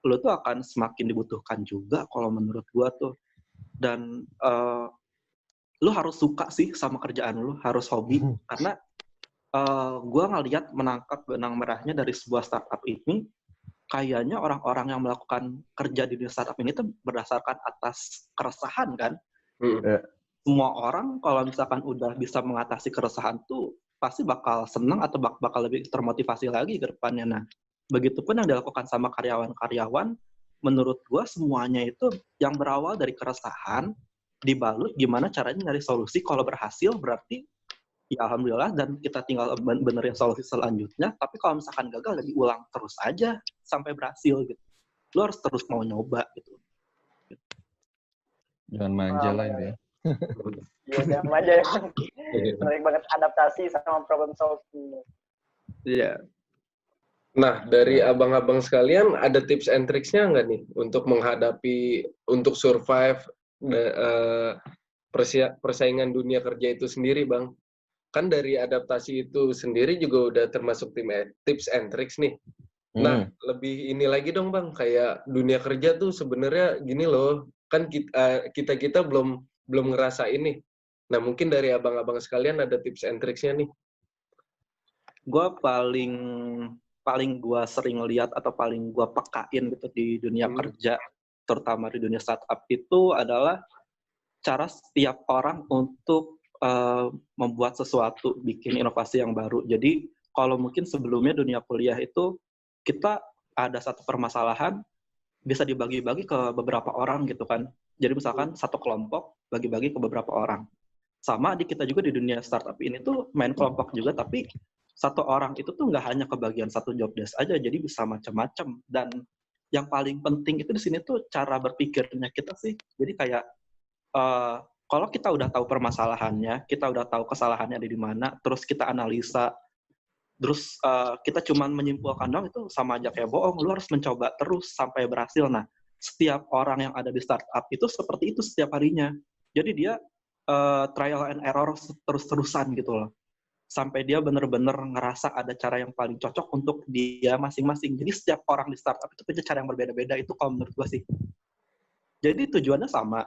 lu tuh akan semakin dibutuhkan juga kalau menurut gua tuh. Dan lu harus suka sih sama kerjaan lu, harus hobi. Karena gue ngeliat menangkap benang merahnya dari sebuah startup ini, kayaknya orang-orang yang melakukan kerja di dunia startup ini tuh berdasarkan atas keresahan kan. Semua orang kalau misalkan udah bisa mengatasi keresahan tuh pasti bakal senang atau bakal lebih termotivasi lagi ke depannya. Nah, begitupun yang dilakukan sama karyawan-karyawan, menurut gue semuanya itu yang berawal dari keresahan, dibalut gimana caranya nyari solusi. Kalau berhasil berarti ya alhamdulillah, dan kita tinggal benerin solusi selanjutnya. Tapi kalau misalkan gagal, ya diulang terus aja sampai berhasil gitu. Lu harus terus mau nyoba gitu. Jangan manja lah ini ya. Iya, jangan manja ya. Menarik banget adaptasi sama problem solving. Iya. Nah, dari abang-abang sekalian, ada tips and tricksnya nggak nih untuk menghadapi, untuk survive persaingan dunia kerja itu sendiri, Bang. Kan dari adaptasi itu sendiri juga udah termasuk tips and tricks nih. Nah, lebih ini lagi dong, Bang, kayak dunia kerja tuh sebenarnya gini loh, kan kita belum ngerasa ini. Nah, mungkin dari abang-abang sekalian ada tips and tricks-nya nih. Gue paling gue sering lihat atau paling gue pekain gitu di dunia kerja, terutama di dunia startup itu adalah cara setiap orang untuk membuat sesuatu, bikin inovasi yang baru. Jadi kalau mungkin sebelumnya dunia kuliah itu kita ada satu permasalahan bisa dibagi-bagi ke beberapa orang gitu kan. Jadi misalkan satu kelompok bagi-bagi ke beberapa orang. Sama di kita juga di dunia startup ini tuh main kelompok juga, tapi satu orang itu tuh nggak hanya kebagian satu job desk aja, jadi bisa macam-macam. Dan yang paling penting itu di sini tuh cara berpikirnya kita sih. Jadi kayak kalau kita udah tahu permasalahannya, kita udah tahu kesalahannya ada di mana, terus kita analisa, terus kita cuman menyimpulkan dong, itu sama aja kayak bohong. Lu harus mencoba terus sampai berhasil. Nah, setiap orang yang ada di startup itu seperti itu setiap harinya. Jadi dia trial and error terus-terusan gitu loh. Sampai dia benar-benar ngerasa ada cara yang paling cocok untuk dia masing-masing. Jadi setiap orang di startup itu punya cara yang berbeda-beda, itu kalau menurut gue sih. Jadi tujuannya sama.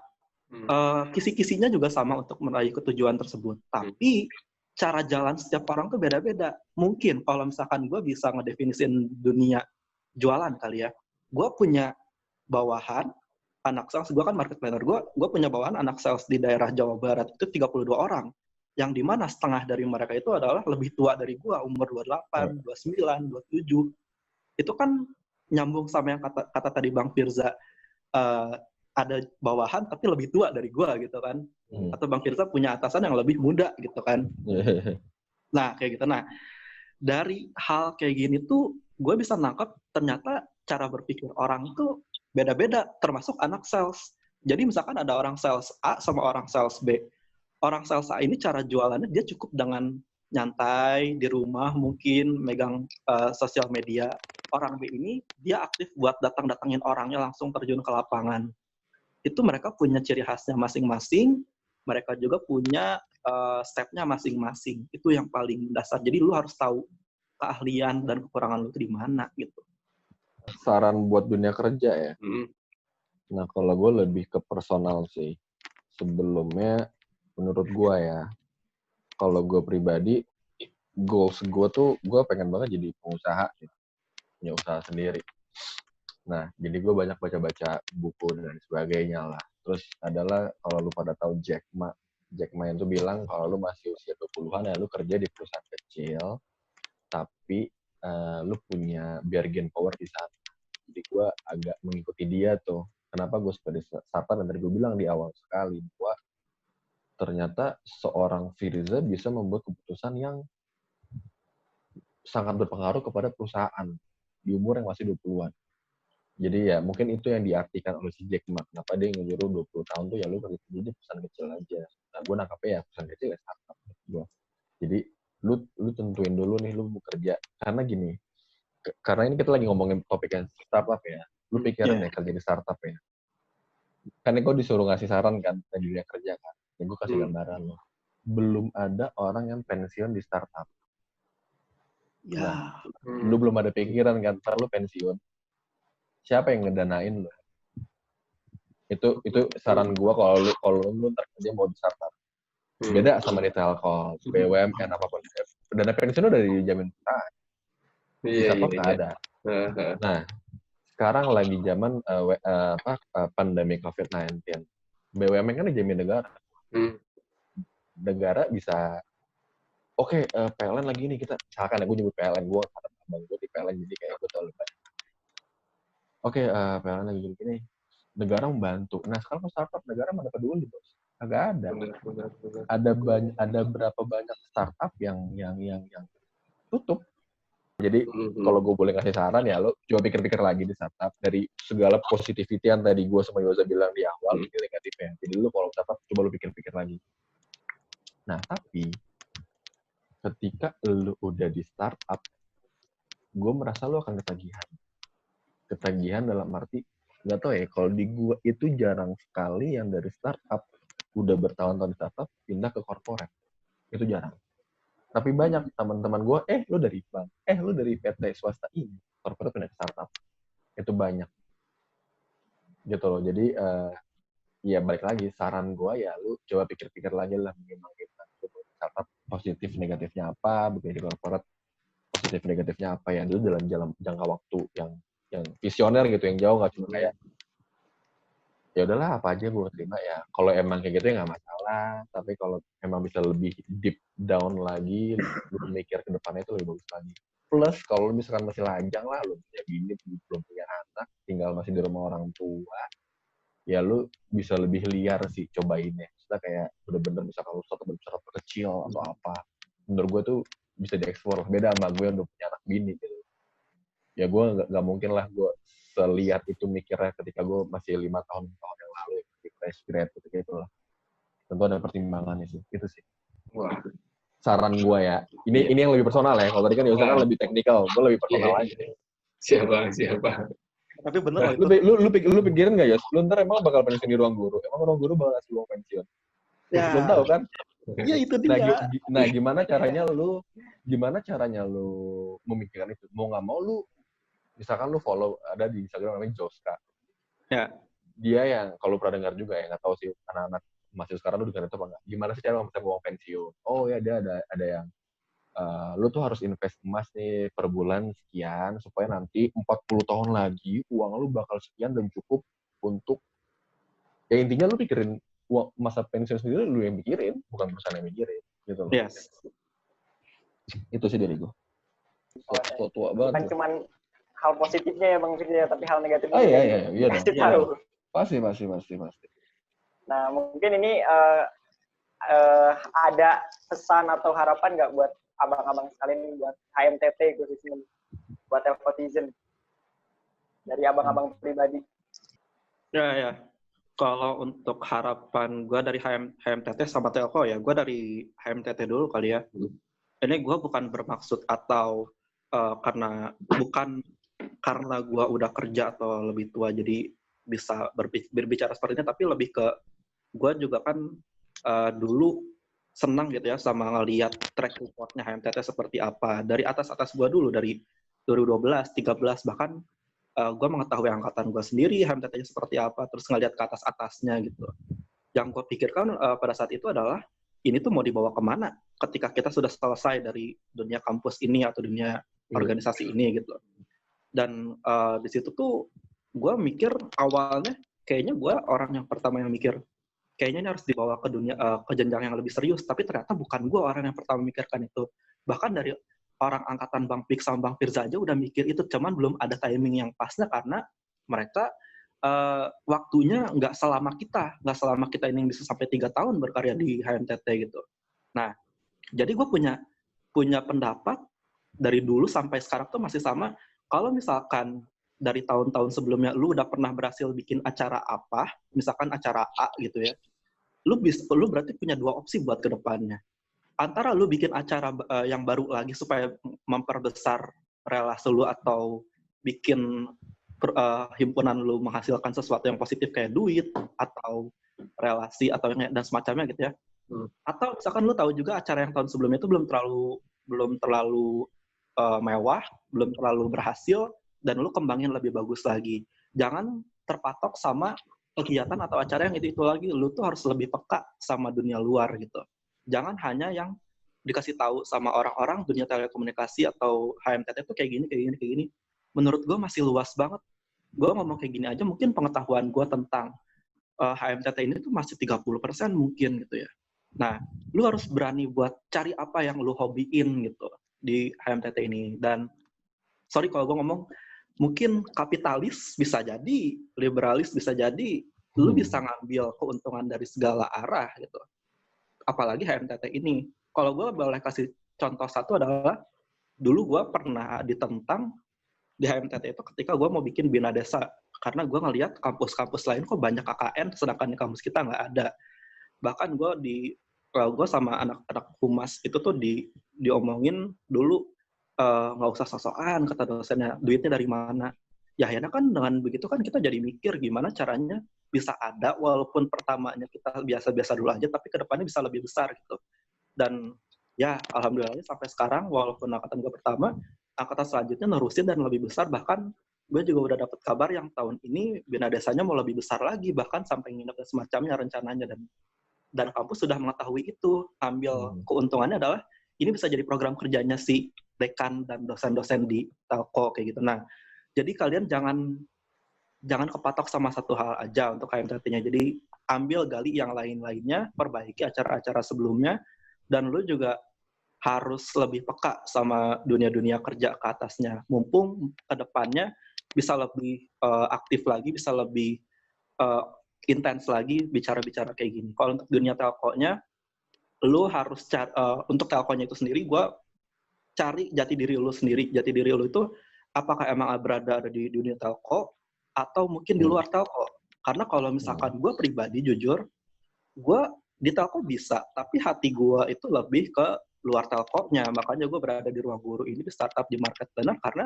Kisi-kisinya juga sama untuk meraih ketujuan tersebut. Tapi cara jalan setiap orang tuh beda-beda. Mungkin kalau misalkan gue bisa ngedefinisin dunia jualan kali ya. Gue punya bawahan anak sales, gue kan market planner, gue punya bawahan anak sales di daerah Jawa Barat itu 32 orang. Yang dimana setengah dari mereka itu adalah lebih tua dari gue, umur 28, 29, 27. Itu kan nyambung sama yang kata tadi Bang Firza, ada bawahan tapi lebih tua dari gue gitu kan. Atau Bang Firza punya atasan yang lebih muda gitu kan. Nah kayak gitu. Nah dari hal kayak gini tuh gue bisa nangkep ternyata cara berpikir orang itu beda-beda, termasuk anak sales. Jadi misalkan ada orang sales A sama orang sales B. Orang sales A ini cara jualannya dia cukup dengan nyantai di rumah, mungkin megang sosial media. Orang B ini dia aktif buat datang-datangin orangnya, langsung terjun ke lapangan. Itu mereka punya ciri khasnya masing-masing, mereka juga punya step-nya masing-masing. Itu yang paling dasar. Jadi lu harus tahu keahlian dan kekurangan lu itu di mana gitu. Saran buat dunia kerja ya. Nah, kalau gue lebih ke personal sih. Sebelumnya, menurut gue ya, kalau gue pribadi, goals gue tuh, gue pengen banget jadi pengusaha, gitu. Punya usaha sendiri. Nah, jadi gue banyak baca-baca buku dan sebagainya lah. Terus adalah, kalau lu pada tahu Jack Ma itu bilang, kalau lu masih usia 20-an ya, lu kerja di perusahaan kecil, tapi lu punya bargain power di sana. Jadi gue agak mengikuti dia tuh. Kenapa gue sebagai startup, dan tadi gue bilang di awal sekali, bahwa ternyata seorang Firza bisa membuat keputusan yang sangat berpengaruh kepada perusahaan di umur yang masih 20-an. Jadi ya mungkin itu yang diartikan oleh si Jack Ma. Kenapa dia nyuruh 20 tahun tuh ya lu kerja di perusahaan kecil aja. Nah gue nangkapnya ya perusahaan kecil ya startup. Jadi lu tentuin dulu nih lu mau kerja. Karena gini, karena ini kita lagi ngomongin topik yang startup ya. Lu pikirin ya kerja di startup ya. Kan gue disuruh ngasih saran kan di dunia kerja kan. Ya gue kasih gambaran loh. Belum ada orang yang pensiun di startup. Nah, lu belum ada pikiran kan, ntar lu pensiun. Siapa yang ngedanain lu? Itu saran gue kalau lu ntar kerja mau di startup. Beda sama di Telkom, BUMN apapun. Dana pensiun udah dijamin perusahaan. Di startup nggak ada. Nah, sekarang lagi zaman pandemi COVID-19. BUMN kan dijamin negara. Negara bisa, oke, PLN lagi nih kita, misalkan gue nyebut PLN, gue ada abang gue di PLN, jadi kayak gue tau lebih. Oke, PLN lagi gini, negara membantu. Nah sekarang startup negara mana peduli bos? Agak ada. Ada berapa banyak startup yang tutup. Jadi kalau gue boleh kasih saran ya, lo coba pikir-pikir lagi di startup dari segala positivity yang tadi gue sama Yoza bilang di awal, negatifnya. Jadi lo kalau startup coba lo pikir-pikir lagi. Nah tapi ketika lo udah di startup, gue merasa lo akan ketagihan. Ketagihan dalam arti nggak tahu ya, kalau di gue itu jarang sekali yang dari startup udah bertahun-tahun di startup pindah ke corporate. Itu jarang. Tapi banyak teman-teman gue, lu dari bank, lu dari PT swasta ini, corporate pindah ke startup. Itu banyak. Gitu loh. Jadi ya balik lagi, saran gue ya lu coba pikir-pikir lagi lah gimana startup positif negatifnya apa, bekerja di corporate positif negatifnya apa ya, dulu dalam jangka waktu yang visioner gitu, yang jauh, nggak cuma kayak ya udahlah apa aja gue terima ya. Kalau emang kayak gitu ya nggak masalah, tapi kalau emang bisa lebih deep down lagi, lu mikir ke depannya itu lebih bagus lagi. Plus kalau misalkan masih lajang lah, lu punya bini, belum punya anak, tinggal masih di rumah orang tua, ya lu bisa lebih liar sih cobainnya. Setelah kayak bener-bener misalkan lu startup kecil atau apa, menurut gue tuh bisa dieksplor. Beda sama gue yang udah punya anak bini gitu. Ya gue nggak mungkin lah gue selihat itu mikirnya ketika gue masih 5 tahun yang lalu di fresh grad gitu lah. Tentu ada pertimbangannya sih, itu sih. Wah, Saran gue ya. Ini yang lebih personal ya. Kalau tadi kan Yosa kan lebih teknikal, gue lebih personal aja. Siapa? Tapi bener Nah, loh itu. lu pikirin nggak Yos? Lu ntar emang bakal pensiun di ruang guru? Emang ruang guru bakal ngasih uang pensiun? Ya. Belum tahu kan? Iya itu dia. Nah, gimana caranya lu memikirkan itu? Mau nggak mau lu, misalkan lu follow ada di Instagram namanya Joska. Ya. Dia yang kalau pernah dengar juga ya, nggak tahu sih anak-anak masih sekarang lu dengar itu apa nggak? Gimana sih cara bisa uang pensiun? Oh ya, dia ada yang lu tuh harus invest emas nih per bulan sekian supaya nanti 40 tahun lagi uang lu bakal sekian dan cukup untuk ya intinya lu pikirin uang masa pensiun sendiri, lu yang mikirin, bukan perusahaan yang mikirin gitu loh. Yes. Itu sih dari gue. Tua banget. Bukan cuma hal positifnya ya Bang Fikri, tapi hal negatifnya. Iya pasti tahu. Pasti. Nah, mungkin ini ada pesan atau harapan nggak buat abang-abang sekalian, buat HMTT khususnya, buat Telkotizen, dari abang-abang pribadi? Ya. Kalau untuk harapan gue dari HMTT sama Telko ya, gue dari HMTT dulu kali ya. Ini gue bukan bermaksud atau bukan karena gue udah kerja atau lebih tua jadi bisa berbicara seperti ini, tapi lebih ke gue juga kan dulu senang gitu ya sama ngelihat track recordnya HMTT seperti apa. Dari atas gue dulu, dari 2012, 13, bahkan gue mengetahui angkatan gue sendiri HMTT-nya seperti apa, terus ngelihat ke atasnya gitu. Yang gue pikirkan pada saat itu adalah, ini tuh mau dibawa kemana ketika kita sudah selesai dari dunia kampus ini atau dunia organisasi ini gitu. Dan di situ tuh gue mikir awalnya, kayaknya gue orang yang pertama yang mikir, kayaknya ini harus dibawa ke dunia ke jenjang yang lebih serius, tapi ternyata bukan gue orang yang pertama memikirkan itu. Bahkan dari orang angkatan Bang Pik sama Bang Firza aja udah mikir itu, cuman belum ada timing yang pasnya karena mereka waktunya nggak selama kita ini yang bisa sampai 3 tahun berkarya di HMTT gitu. Nah, jadi gue punya pendapat dari dulu sampai sekarang tuh masih sama. Kalau misalkan dari tahun-tahun sebelumnya lu udah pernah berhasil bikin acara apa, misalkan acara A gitu ya, lu berarti punya 2 opsi buat ke depannya. Antara lu bikin acara yang baru lagi supaya memperbesar relasi lu atau bikin himpunan lu menghasilkan sesuatu yang positif kayak duit atau relasi atau dan semacamnya gitu ya. Atau misalkan lu tahu juga acara yang tahun sebelumnya itu belum terlalu mewah, belum terlalu berhasil, dan lu kembangin lebih bagus lagi. Jangan terpatok sama kegiatan atau acara yang itu lagi. Lu tuh harus lebih peka sama dunia luar gitu. Jangan hanya yang dikasih tahu sama orang-orang dunia telekomunikasi atau HMTT itu kayak gini. Menurut gue masih luas banget. Gue ngomong kayak gini aja, mungkin pengetahuan gue tentang HMTT ini tuh masih 30% mungkin gitu ya. Nah, lu harus berani buat cari apa yang lu hobiin gitu di HMTT ini. Dan sorry kalau gue ngomong, mungkin kapitalis bisa jadi, liberalis bisa jadi, lu bisa ngambil keuntungan dari segala arah gitu. Apalagi HMTT ini. Kalau gue boleh kasih contoh satu adalah, dulu gue pernah ditentang di HMTT itu ketika gue mau bikin Bina Desa. Karena gue ngelihat kampus-kampus lain kok banyak KKN, sedangkan di kampus kita nggak ada. Bahkan gue sama anak-anak humas itu tuh diomongin dulu, nggak usah sosokan, kata dosennya, duitnya dari mana. Ya akhirnya kan dengan begitu kan kita jadi mikir gimana caranya bisa ada walaupun pertamanya kita biasa-biasa dulu aja tapi kedepannya bisa lebih besar gitu. Dan ya alhamdulillah sampai sekarang walaupun angkatan gue pertama, angkatan selanjutnya nerusin dan lebih besar, bahkan gue juga udah dapat kabar yang tahun ini Bina Desanya mau lebih besar lagi, bahkan sampai nginep dan semacamnya rencananya, dan kampus sudah mengetahui itu. Ambil keuntungannya adalah ini bisa jadi program kerjanya si dekan dan dosen-dosen di Telko kayak gitu. Nah, jadi kalian jangan kepatok sama satu hal aja untuk KMTT-nya. Jadi ambil gali yang lain-lainnya, perbaiki acara-acara sebelumnya, dan lu juga harus lebih peka sama dunia-dunia kerja ke atasnya. Mumpung ke depannya bisa lebih aktif lagi, bisa lebih intens lagi bicara-bicara kayak gini. Kalau untuk dunia telkonya, lu harus untuk telkonya itu sendiri, gue cari jati diri lu sendiri. Jati diri lu itu apakah emang berada di dunia telko atau mungkin di luar telko. Karena kalau misalkan gue pribadi jujur, gue di telko bisa, tapi hati gue itu lebih ke luar telkonya. Makanya gue berada di Ruang Guru ini di startup di market planner karena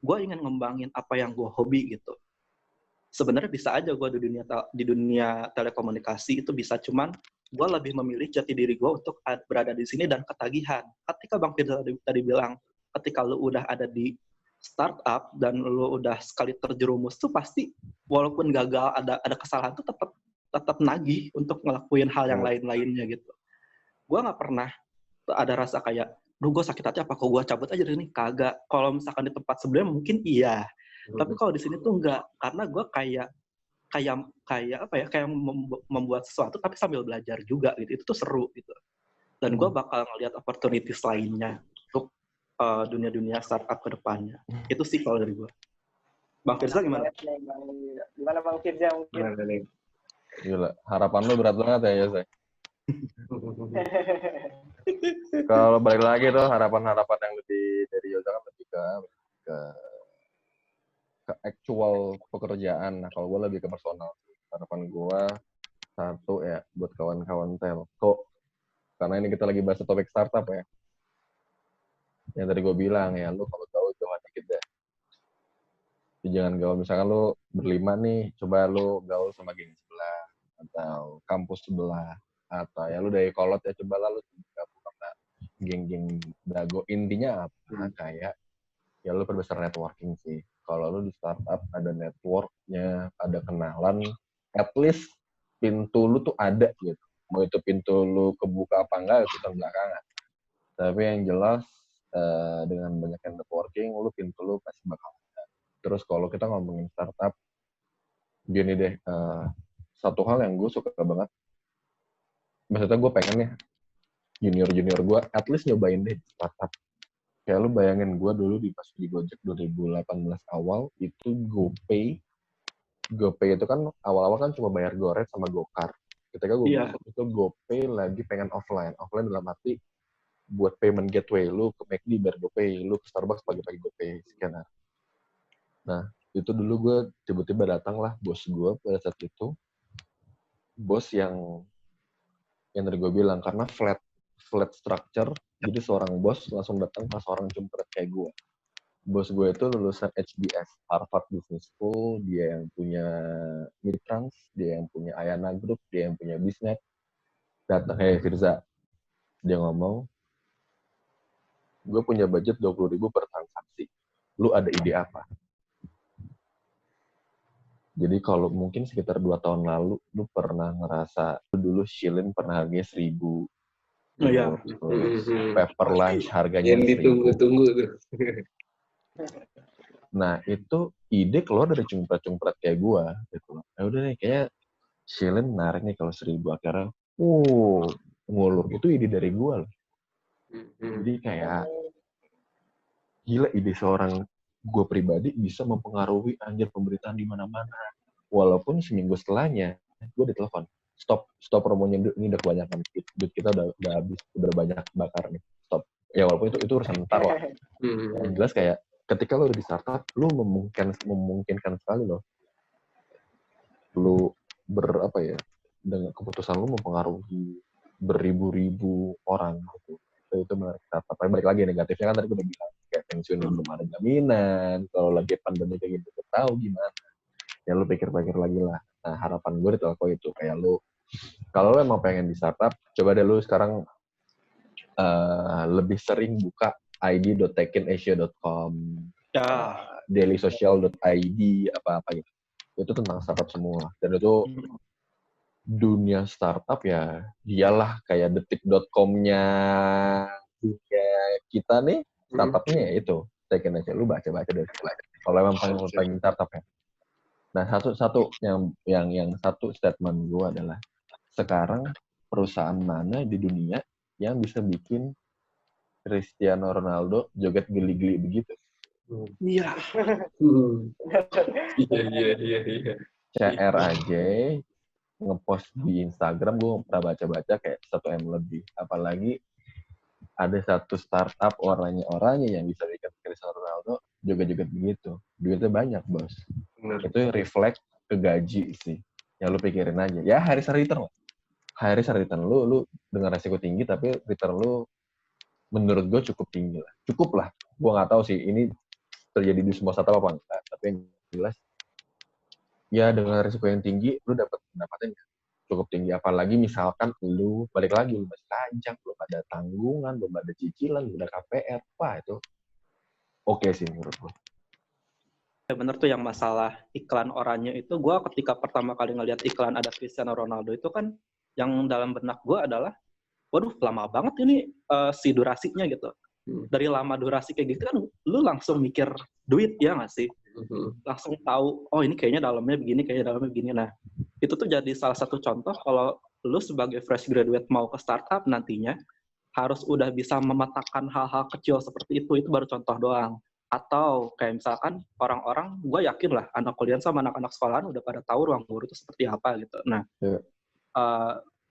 gue ingin ngembangin apa yang gue hobi gitu. Sebenarnya bisa aja gue di dunia telekomunikasi itu bisa, cuman gue lebih memilih jati diri gue untuk berada di sini dan ketagihan. Ketika Bang Firza tadi bilang, ketika lu udah ada di startup dan lu udah sekali terjerumus tuh pasti walaupun gagal ada kesalahan tuh tetap nagih untuk ngelakuin hal yang lain-lainnya gitu. Gue nggak pernah ada rasa kayak, gue sakit hati apa kok gue cabut aja dari ini, kagak. Kalau misalkan di tempat sebelumnya mungkin iya. Tapi kalau di sini tuh enggak, karena gue kayak membuat sesuatu tapi sambil belajar juga gitu. Itu tuh seru gitu. Dan gue bakal ngelihat opportunities lainnya untuk dunia-dunia startup ke depannya. Itu sih kalau dari gue. Bang Firza gimana? Gimana Bang Firza mungkin? Gila, harapan lu berat banget ya, Yose. Kalau balik lagi tuh harapan-harapan yang lebih dari Yosa kan lebih ke actual pekerjaan. Nah, kalau gue lebih ke personal. Harapan gue satu ya buat kawan-kawan telco. Karena ini kita lagi bahas topik startup ya. Yang tadi gue bilang ya, lu kalau gaul jangan dikit deh. Jangan gaul, misalkan lu berlima nih, coba lu gaul sama geng sebelah atau kampus sebelah atau ya lu dari kolot ya, coba lah lu gabung sama geng-geng dago. Intinya apa? Kayak ya lu perbesar networking sih. Kalau lu di startup ada networknya, ada kenalan, at least pintu lu tuh ada gitu. Mau itu pintu lu kebuka apa enggak itu belakangan. Tapi yang jelas dengan banyaknya networking, lu pintu lu pasti bakal ada. Terus kalau kita ngomongin startup, gini deh, satu hal yang gue suka banget, maksudnya gue pengen ya junior gue at least nyobain deh startup. Kayak lu bayangin gue dulu pas di Gojek 2018 awal itu GoPay itu kan awal-awal kan cuma bayar Goret sama Gokar. Ketika gue masuk itu GoPay lagi pengen offline dalam arti buat payment gateway, lu ke McD bayar GoPay, lu ke Starbucks pagi-pagi GoPay scanner. Nah itu dulu gue tiba-tiba datang lah bos gue pada saat itu, bos yang tadi gue bilang karena flat structure, jadi seorang bos langsung datang pas orang jempret kayak gue. Bos gue itu lulusan HBS, Harvard Business School, dia yang punya Midtrans, dia yang punya Ayana Group, dia yang punya Bisnet. Datang, hey Firza, dia ngomong, gue punya budget 20.000 per transaksi. Lu ada ide apa? Jadi kalau mungkin sekitar 2 tahun lalu, lu pernah ngerasa, dulu shilling pernah harganya 1.000. Paper lunch harganya 1.000. Yang ditunggu-tunggu tuh. Nah, itu ide keluar dari cungpret-cungpret kayak gue. Gitu. Nah, udah nih, kayaknya shilling menarik nih kalau 1.000. Akhirnya, ngulur. Itu ide dari gue loh. Jadi kayak, gila ide seorang gue pribadi bisa mempengaruhi anjir pemberitaan di mana-mana. Walaupun seminggu setelahnya, gue ditelepon. Stop promonya, ini udah kebanyakan. Duit kita udah habis, udah banyak bakar nih. Stop. Ya walaupun itu urusan ntar lah. Yang jelas kayak, ketika lo udah di startup, lo memungkinkan sekali lo. Lo dengan keputusan lo mempengaruhi beribu-ribu orang gitu. Itu menarik. Tapi balik lagi negatifnya kan tadi gue udah bilang. kayak pensiunnya belum ada jaminan, kalau lagi pandemi kayak gitu tuh tahu gimana. Ya lu pikir-pikir lagi lah. Nah harapan gue di Telco itu kayak lu, kalau lu emang pengen di startup, coba deh lu sekarang lebih sering buka id.techinasia.com, dailysocial.id, apa-apa gitu. Itu tentang startup semua. Dan itu dunia startup ya, dialah kayak detik.com-nya dunia kita nih, startupnya ya itu. Tech in Asia. Lu baca-baca deh. Kalau emang pengen startup ya. Nah, satu yang satu statement gue adalah sekarang perusahaan mana di dunia yang bisa bikin Cristiano Ronaldo joget geli-geli begitu? Iya. Iya. CR aja ngepost di Instagram, gue pernah baca-baca kayak 1 M lebih. Apalagi ada satu startup orangnya yang bisa bikin Cristiano Ronaldo joget-joget begitu. Duitnya banyak, bos. Bener. Itu reflect ke gaji sih. Ya lu pikirin aja. Ya Harris return lah. Harris return lu dengan resiko tinggi tapi return lu menurut gue cukup tinggi lah. Cukup lah. Gue nggak tahu sih ini terjadi di semua startup apa enggak. Tapi yang jelas ya dengan resiko yang tinggi lu dapat pendapatan cukup tinggi. Apalagi misalkan lu balik lagi lu masih pajak, belum ada tanggungan, belum ada cicilan, belum ada KPR. Wah itu oke sih menurut gue. Ya bener tuh yang masalah iklan oranye itu, gue ketika pertama kali ngelihat iklan ada Cristiano Ronaldo itu kan yang dalam benak gue adalah, waduh lama banget ini si durasinya gitu. Dari lama durasi kayak gitu kan lu langsung mikir duit ya nggak sih? Langsung tahu, oh ini kayaknya dalamnya begini, kayaknya dalamnya begini. Nah, itu tuh jadi salah satu contoh kalau lu sebagai fresh graduate mau ke startup nantinya, harus udah bisa memetakan hal-hal kecil seperti itu baru contoh doang. Atau kayak misalkan orang-orang, gue yakin lah anak kuliah sama anak-anak sekolahan udah pada tahu ruang guru itu seperti apa gitu. Nah,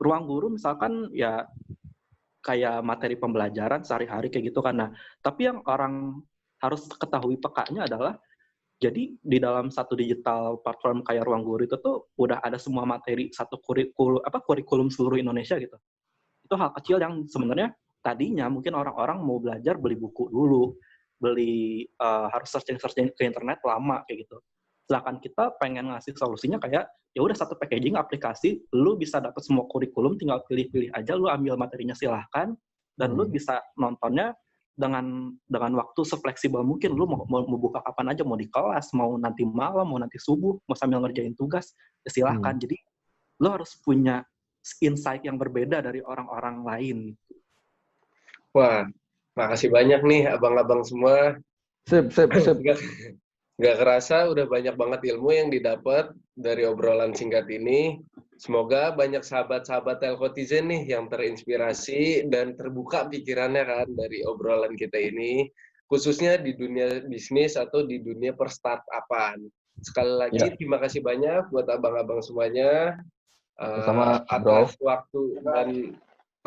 ruang guru misalkan ya kayak materi pembelajaran sehari-hari kayak gitu kan. Nah, tapi yang orang harus ketahui pekanya adalah jadi di dalam satu digital platform kayak Ruang Guru itu tuh udah ada semua materi satu kurikulum seluruh Indonesia gitu. Itu hal kecil yang sebenarnya tadinya mungkin orang-orang mau belajar beli buku dulu, harus searching ke internet lama kayak gitu. Sedangkan kita pengen ngasih solusinya kayak ya udah satu packaging aplikasi, lu bisa dapat semua kurikulum, tinggal pilih-pilih aja, lu ambil materinya silahkan, dan lu bisa nontonnya dengan waktu sefleksibel mungkin. Lu mau buka kapan aja, mau di kelas, mau nanti malam, mau nanti subuh, mau sambil ngerjain tugas, ya silahkan. Jadi lu harus punya insight yang berbeda dari orang-orang lain. Wah, makasih banyak nih abang-abang semua. Sip. Nggak kerasa udah banyak banget ilmu yang didapat dari obrolan singkat ini. Semoga banyak sahabat-sahabat Telkotizen nih yang terinspirasi dan terbuka pikirannya kan dari obrolan kita ini, khususnya di dunia bisnis atau di dunia perstartupan. Sekali lagi terima kasih banyak buat abang-abang semuanya atas waktu dan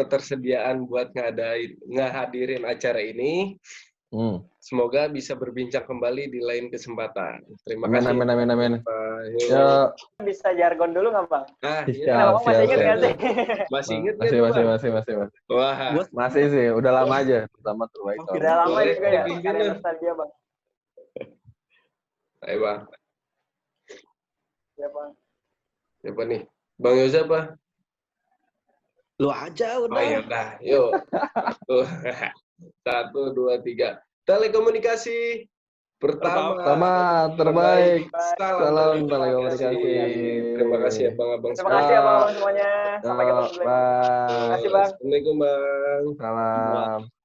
ketersediaan buat ngehadirin acara ini. Semoga bisa berbincang kembali di lain kesempatan. Terima kasih. Amin. Ya. Bisa jargon dulu nggak, Bang? Siap. Masih ingat nggak sih? Masih ingat nggak? Masih. Wah. Masih sih, udah lama aja. Pertama terbaik. Udah lama juga ya, karya nostalgia, Bang. Ayo, Bang. Ya, Bang. Siapa nih? Bang Yoza apa? Lu aja udah. Oh iya, udah. Yuk. 1, 2, 3. Telekomunikasi pertama terbaik. Salam telekomunikasi. Terima kasih abang-abang Terima kasih abang-abang semuanya. Sampai ketemu lagi. Bye. Terima kasih, Bang. Assalamualaikum, Bang. Salam.